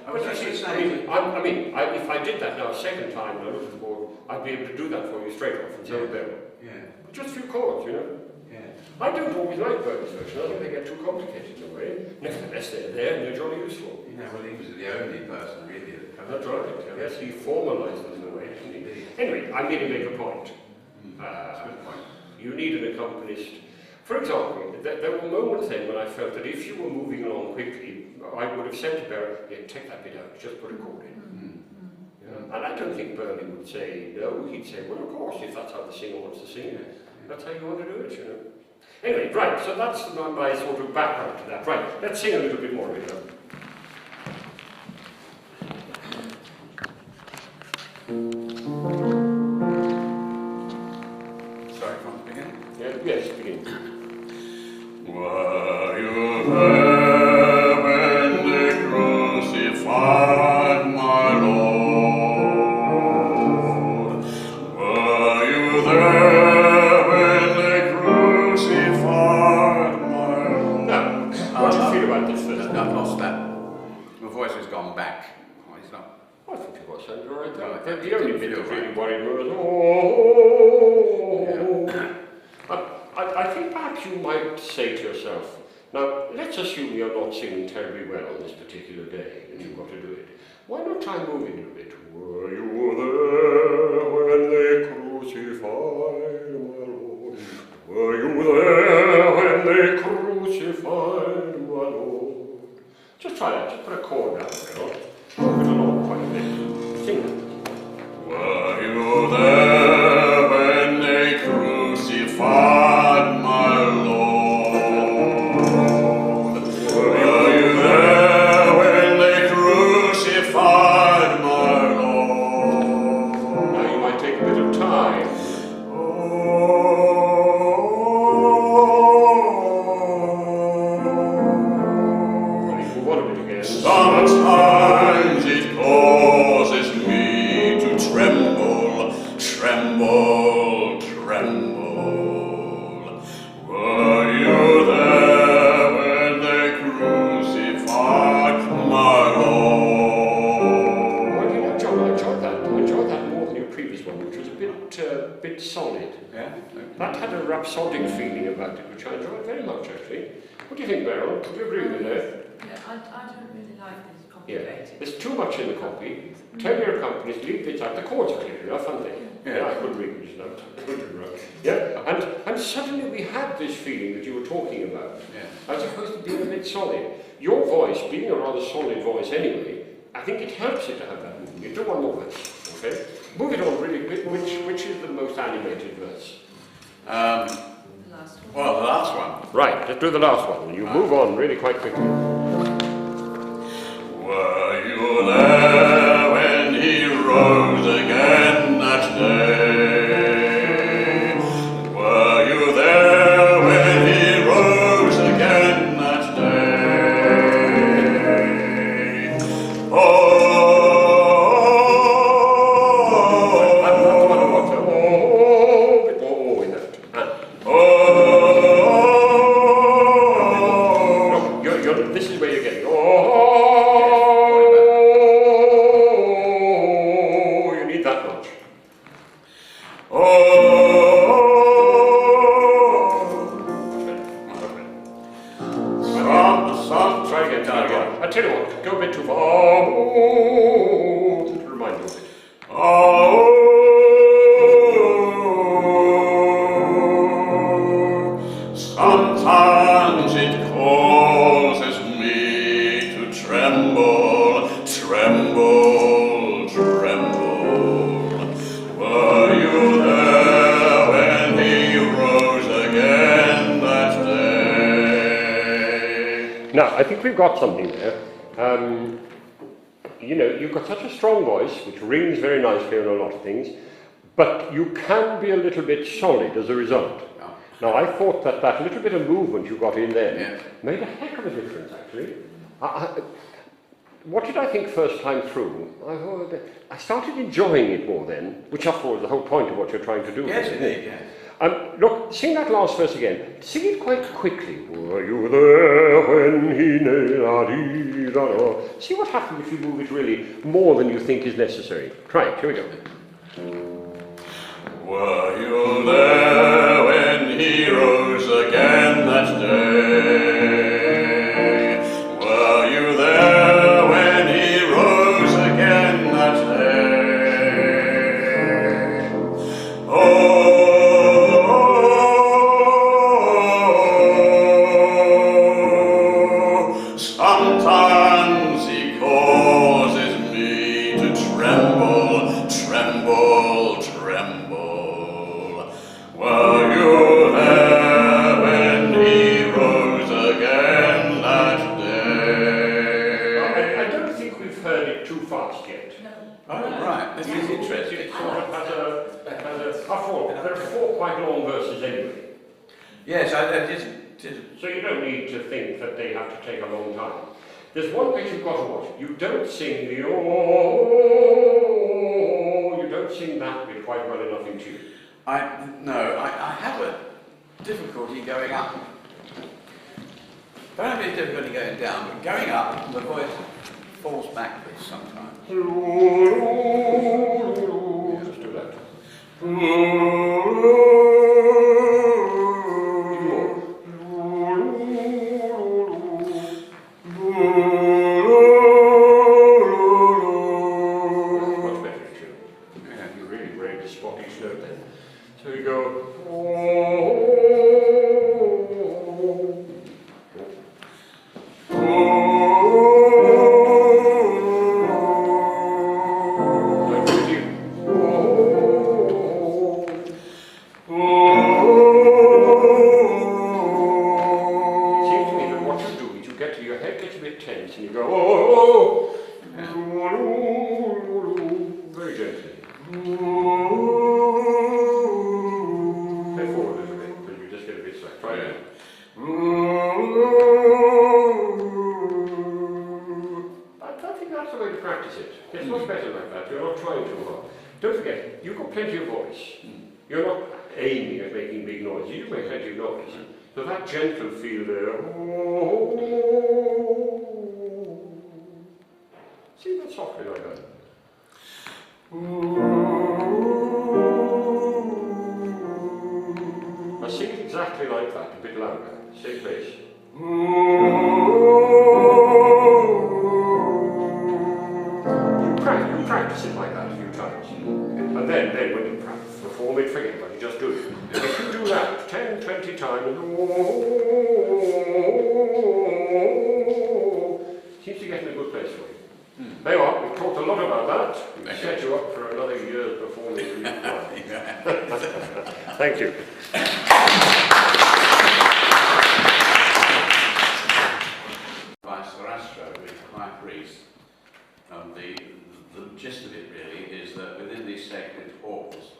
I was actually saying... if I did that now a second time and I looked at the board, I'd be able to do that for you straight off and say, there. Yeah. Just a few chords, you know. Yeah. I don't always like Burley's version. I think they get too complicated in a way. Nevertheless, they're there and they're jolly useful. Yeah, well, he was the only person really that That's right. Yes, he formalised them in a way, didn't he? Anyway, I'm going to make a point. That's a good point. You need an accompanist. For example, there were moments then when I felt that if you were moving along quickly, I would have said to Barry, yeah, take that bit out, just put a chord in. You And I don't think Burley would say no. He'd say, well, of course, if that's how the singer wants to sing, that's how you want to do it, you know. Anyway, right, so that's my sort of background to that. Right, let's sing a little bit more of it now. Sorry, from the beginning? Yes, begin. Were you there when they crucified my Lord? Were you there when they crucified my Lord? Now, what do you feel about this first? I've lost that. My voice has gone back. Oh, it's not. I think your voice sounded all right Well, there. it The only didn't bit feel that really right. worried me was, I think perhaps you might say to yourself, now, let's assume you're not singing terribly well on this particular day, and you've got to do it. Why not try moving a bit? Were you there when they crucified my Lord? Were you there when they crucified my Lord? Just try that, just put a chord down there, or move it along quite a bit. Sing that. Were you there when they crucified my Lord? Were you there when they crucified my Lord? Now you might take a bit of time. Now you move on a bit again. Sometimes it causes me to tremble, tremble, tremble. Were you there when they crucified my Lord? Well, you know, John, I enjoyed that more than your previous one, which was a bit solid. Yeah? That had a rhapsodic feeling about it, which I enjoyed very much, actually. What do you think, Beryl? Do you agree with me there? Yeah, I don't really like this Yeah. complicated. There's too much in the copy. Tell your accompanist, leave bits out. The chords are clear enough, aren't they? Yeah. I couldn't read these notes. Yeah, and suddenly we had this feeling that you were talking about, Yeah. as opposed to being a bit solid. Your voice, being a rather solid voice anyway, I think it helps you to have that movement. You do one more verse, okay? Move it on really quick. Which is the most animated verse? The last one. Well, the last one. Right, let's do the last one. You move on really quite quickly. Were you there when he rose again that day? Were you there when he rose again that day? Oh, I'm not the one who wants it. Oh, a bit more oh in that. No, this is where you're getting. Oh, you need that much. Try again. I tell you what, go a bit too far. Oh, to remind you of it. Sometimes it causes me to tremble, tremble, tremble. Were you there when he rose again that day? Now, I think we've got something there. You know, you've got such a strong voice, which rings very nicely on a lot of things, but you can be a little bit solid as a result. Now, I thought that little bit of movement you got in there made a heck of a difference, actually. What did I think first time through? I started enjoying it more then, which after all is the whole point of what you're trying to do. Yes, isn't indeed, it? yes. Look, sing that last verse again. Sing it quite quickly. Were you there when he nailed? See what happens if you move it really more than you think is necessary. Try it. Here we go. Were you there when he rose again that day? Were you there when he rose again that day? Oh, sometimes he causes me to tremble, heard it too fast yet. Oh, right, this is interesting. It sort of after all, there are 4 quite long verses anyway. Yes, I did. So you don't need to think that they have to take a long time. There's one bit you've got to watch. You don't sing the oh, you don't sing that bit quite well enough in tune. I have a difficulty going up. I don't have any difficulty going down, but going up, the voice falls backwards sometimes. Just do that. Much better tune. Yeah, you really raised the spot each note then. So you go. Very gently. Play forward a little bit, but you just get a bit slack. Try it. I think that's the way to practice it. It's much better like that. You're not trying too hard. Don't forget, you've got plenty of voice. You're not aiming at making big noises. You make plenty of noise. So that gentle feel there. See that softly like that. Now sing it exactly like that, a bit louder. Same place. You practice it like that a few times. And then when you perform it, forget about it, just do it. If you do that 10, 20 times, seems to get in a good place for you. There you are, we've talked a lot about that. We've set you up for another year's performance. Thank you. By Sarastro with High Priest, the gist of it really is that within these sacred halls,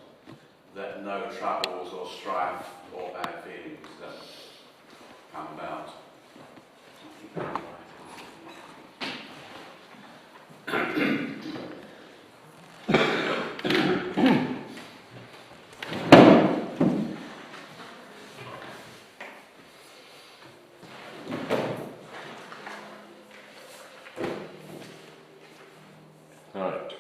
that no troubles or strife or bad feelings come about. Right.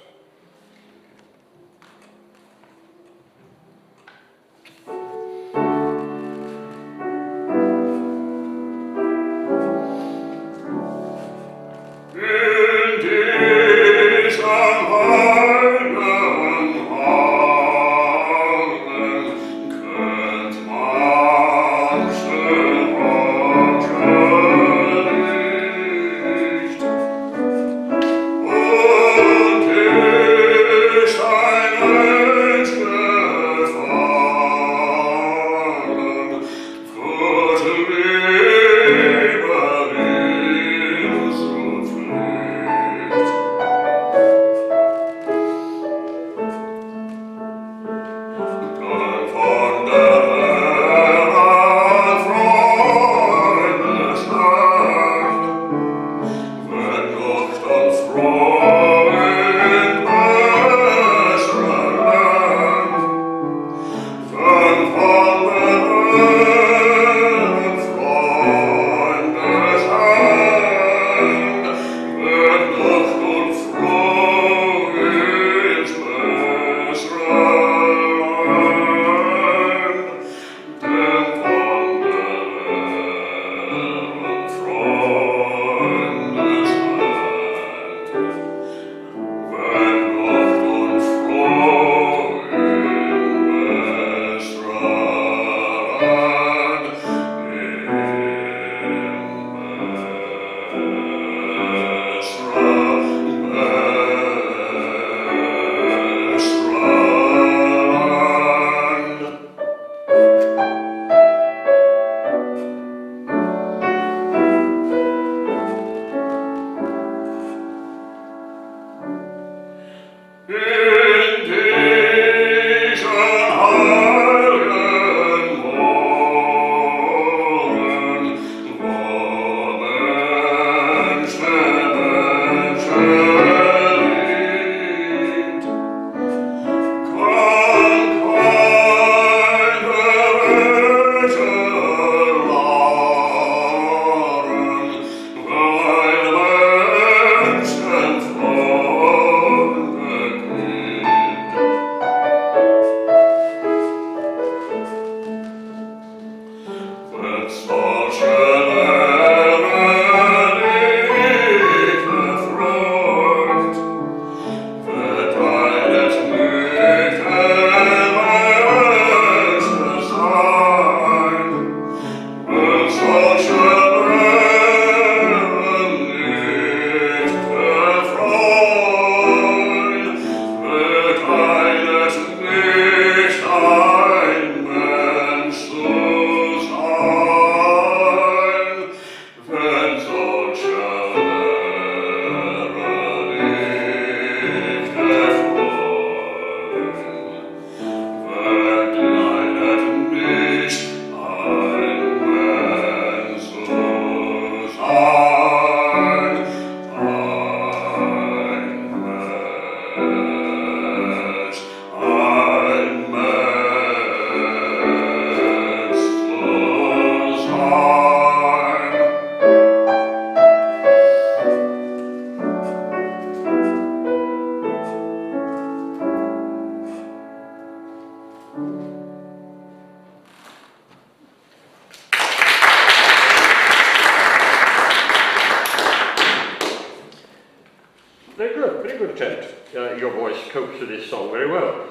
Very good attempt. Your voice copes with this song very well.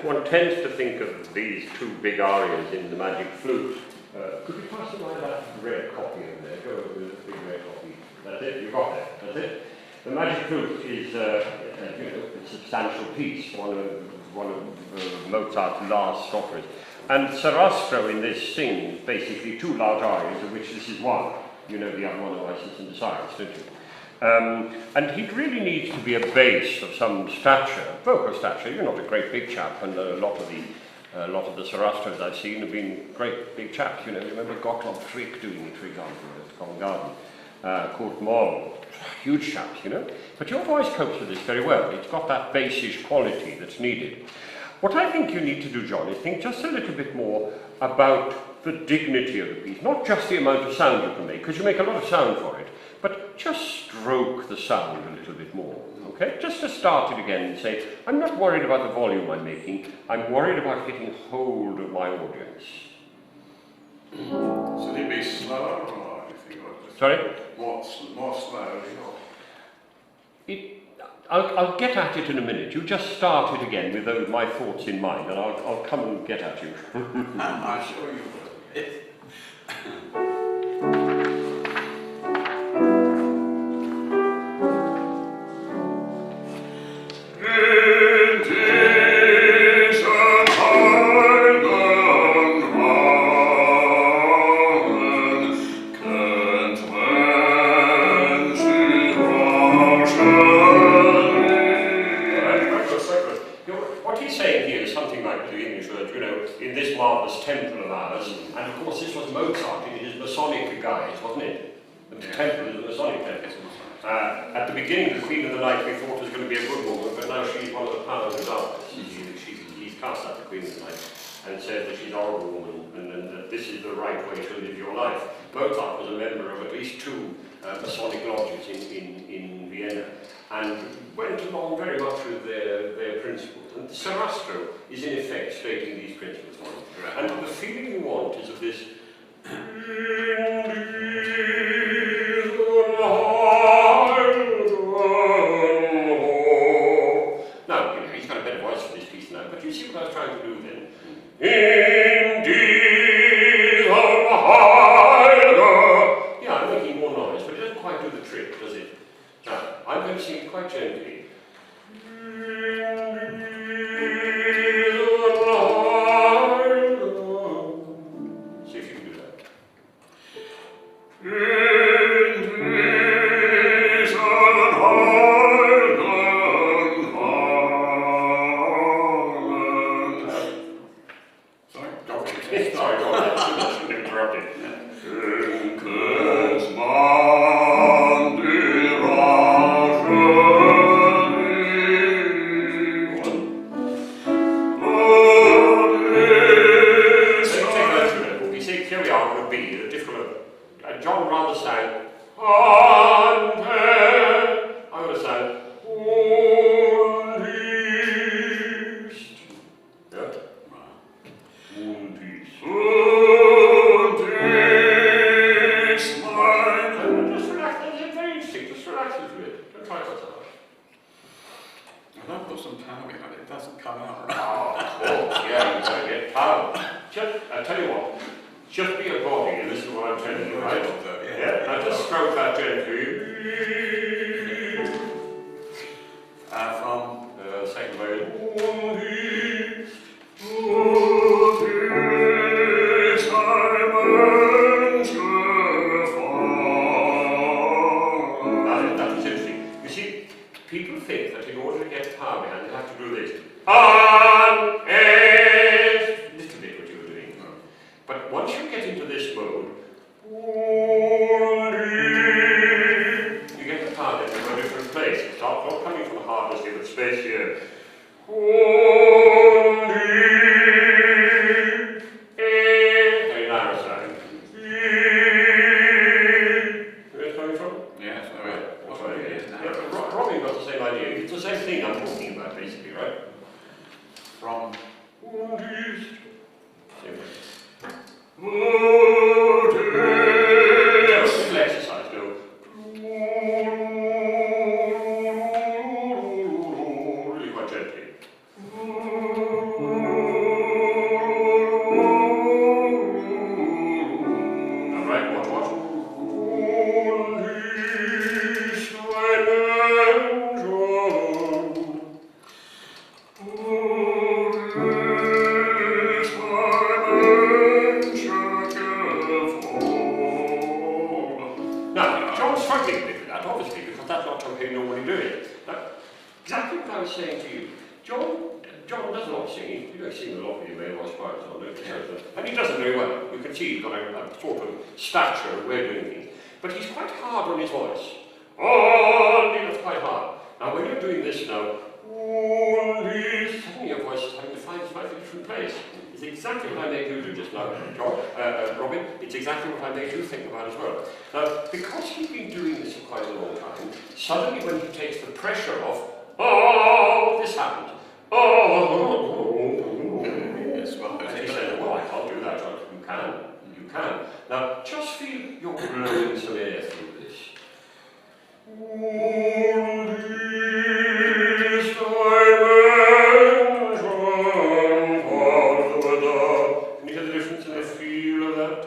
One tends to think of these two big arias in the Magic Flute. Could you pass me that red copy over there? Go over with the big red copy. That's it, you got that. That's it. The Magic Flute is a substantial piece, one of Mozart's last operas. And Sarastro in this sings basically two large arias, of which this is one. You know the other one, Osiris and Osiris, don't you? And he really needs to be a bass of some stature, vocal stature. You're not a great big chap, and a lot of the Sarastros I've seen have been great big chaps. You know, remember Gottlob Frick doing it, for example, at Covent Garden, Kurt Moll, huge chaps, you know. But your voice copes with this very well. It's got that bassish quality that's needed. What I think you need to do, John, is think just a little bit more about the dignity of the piece, not just the amount of sound you can make, because you make a lot of sound for it, but just stroke the sound a little bit more, okay? Just to start it again and say, I'm not worried about the volume I'm making, I'm worried about getting hold of my audience. Should it be slower or anything? Sorry? More slowly or? I'll get at it in a minute. You just start it again with my thoughts in mind, and I'll come and get at you. I'm sure you will. Temple of ours, and of course this was Mozart in his Masonic guise, wasn't it? The temple is a Masonic temple. At the beginning, the Queen of the Night we thought was going to be a good woman, but now she's one of the powers of darkness. He's cast out the Queen of the Night and said that she's a horrible woman, and that this is the right way to live your life. Mozart was a member of at least two Masonic lodges in Vienna, and went along very much with their principles. And Sarastro is in effect stating these principles for him. And the feeling you want is of this. Now, you know, he's got a better voice for this piece now, but you see what I was trying to do then? Yeah, I'm making more noise, but it doesn't quite do the trick, does it? Now, I'm going to sing it quite gently. See if you can do that. Sorry, go on. I shouldn't have interrupted. John rather sang, I'm going to sing, Undiest. Yeah? Undiest. Undiest, mine. Just relax, it's very interesting, just relax a little bit. Don't try to so much. If I put some power behind it, it doesn't come out right. Oh, of course, yeah, you don't get power. I'll tell you what. Just be a body and listen to what I'm telling you, right? Yeah. Now just stroke that gently. From the second way. Now that's interesting. You see, people think that in order to get power behind, they have to do this. Little bit what you were doing. But once you get into this mode, you get the power then to a different place. It starts not coming from the hardness here, but space here. Very narrow sound. Where it's coming from? Yes, That's right. Yeah, Robbing got the same idea. It's the same thing I'm talking about, basically, right? From Just a little exercise, go. Exactly what I was saying to you. John does a lot of singing. You know, he sings a lot with you, may watch choirs on it. And he does it very well. You can see he's got a sort of stature of way of doing things. But he's quite hard on his voice. Oh, he does quite hard. Now, when you're doing this now, suddenly your voice is having to find a slightly different place. It's exactly what I made you do just now, John, Robin. It's exactly what I made you think about as well. Now, because he's been doing this for quite a long time, suddenly when he takes the pressure off, oh, this happened. Oh, yes, well, and he said, well, I can't do that, John. You can. You can. Now, just feel you're blowing some air through this. Can you hear the difference in the feel of that?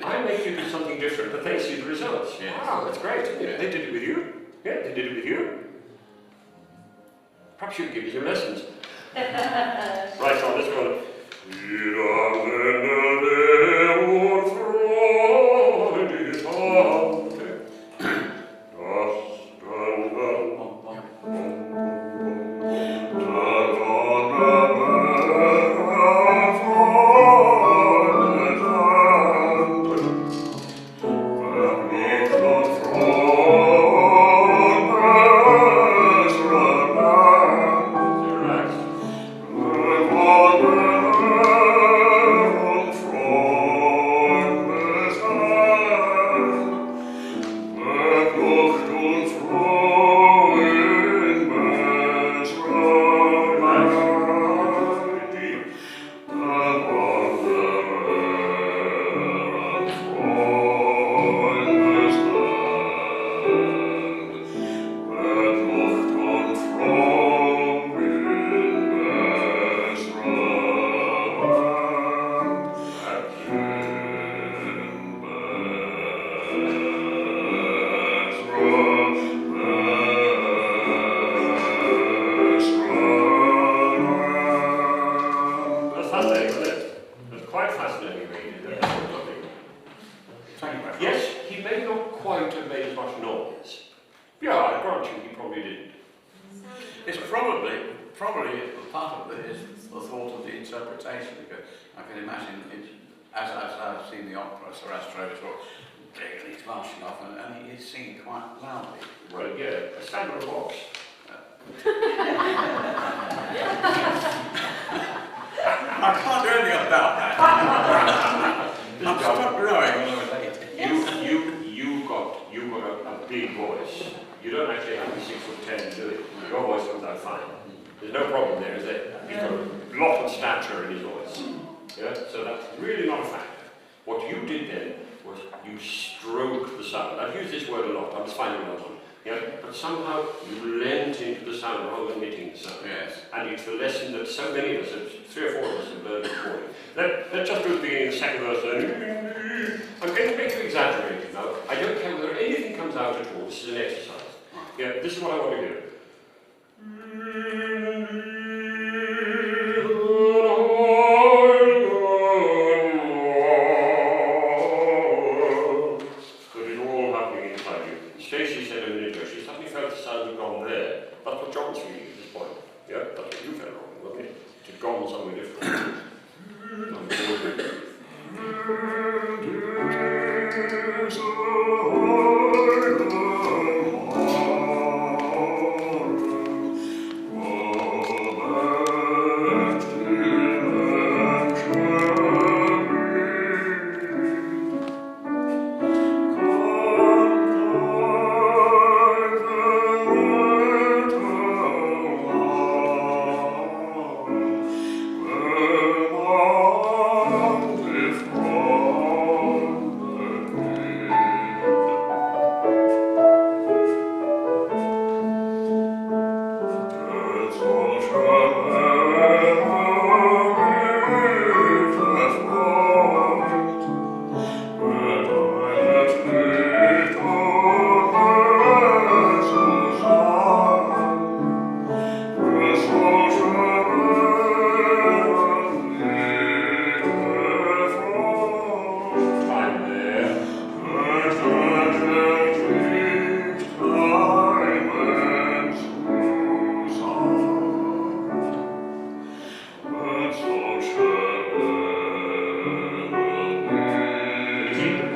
I make you do something different, but they see the results. Yes. Wow, that's great. Yeah. They did it with you. Yeah, they did it with you. Perhaps you could give me some lessons. Right on, let's go.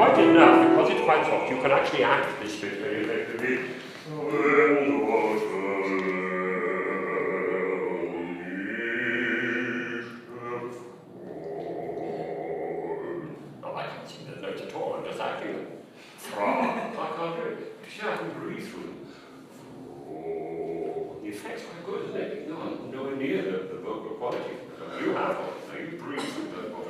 quite enough, because it's quite soft, you can actually act this bit very effectively. When the water oh, I can't sing the notes at all, I'm just acting them. I can't do it. See, I can breathe through them. The effect's quite good, isn't it? No, nowhere near the vocal quality. You have one. Now you breathe through the water.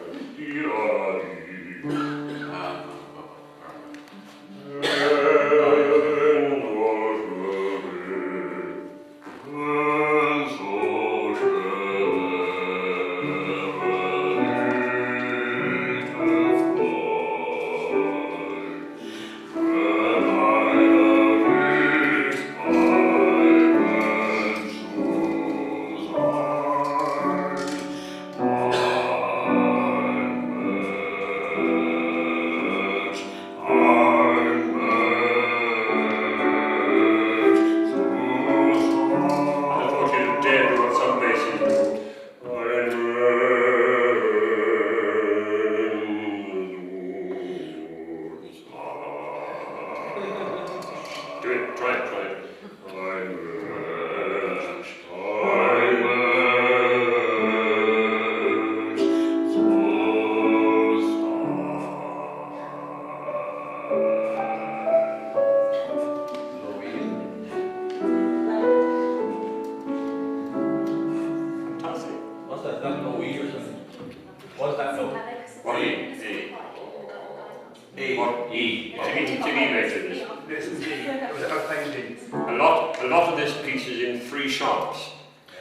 A lot of this piece is in 3 sharps.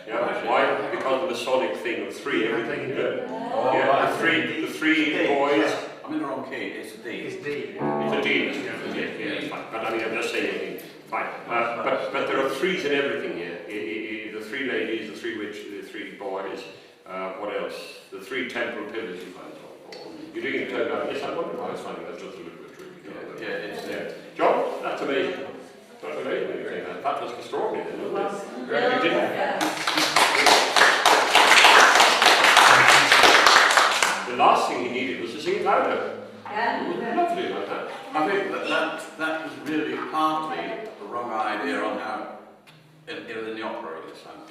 Yeah, why? Because of the sonic thing of 3, everything. Yeah, the three boys. I'm in the wrong key, it's a D. It's D. It's a D, it's fine. But I mean, I'm just saying, fine. But there are 3s in everything here. The 3 ladies, the 3 witches, the 3 boys, what else? The 3 temporal pillars you find on. You're doing it turned out. Yes, I wonder why I was finding that's just a little bit tricky. Yeah, it's there. John, that's amazing. That's amazing when you say that. That was extraordinary, then, wasn't it? You didn't. The last thing he needed was to sing it louder. Yeah. It was lovely like that. I think that was really partly the wrong idea on how in the opera this time.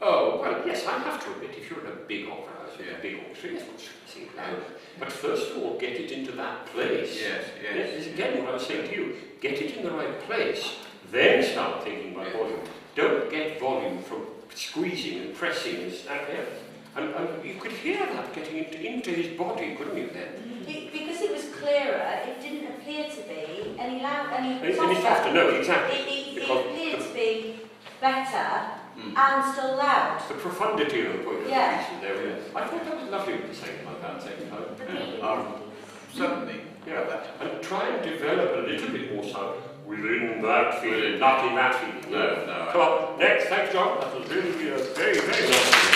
Oh, well, yes, I have to admit, if you're in a big opera house, Yeah. a big orchestra, it's not sing it loud. But first of all, get it into that place. Yes. This is again what I was saying to you. Get it in the right place. Then start thinking about volume. Don't get volume from squeezing and pressing and and you could hear that getting into his body, couldn't you then? Because it was clearer, it didn't appear to be any loud, any softer. No, exactly. It appeared to be better and still loud. The profundity of the point of the Yeah. piece there. I thought that was lovely when you sang it like that second time. Certainly. Yeah, and try and develop a little bit more sound within that feeling, not in that feeling. No. Come on, next, thanks John. That was really very, very lovely.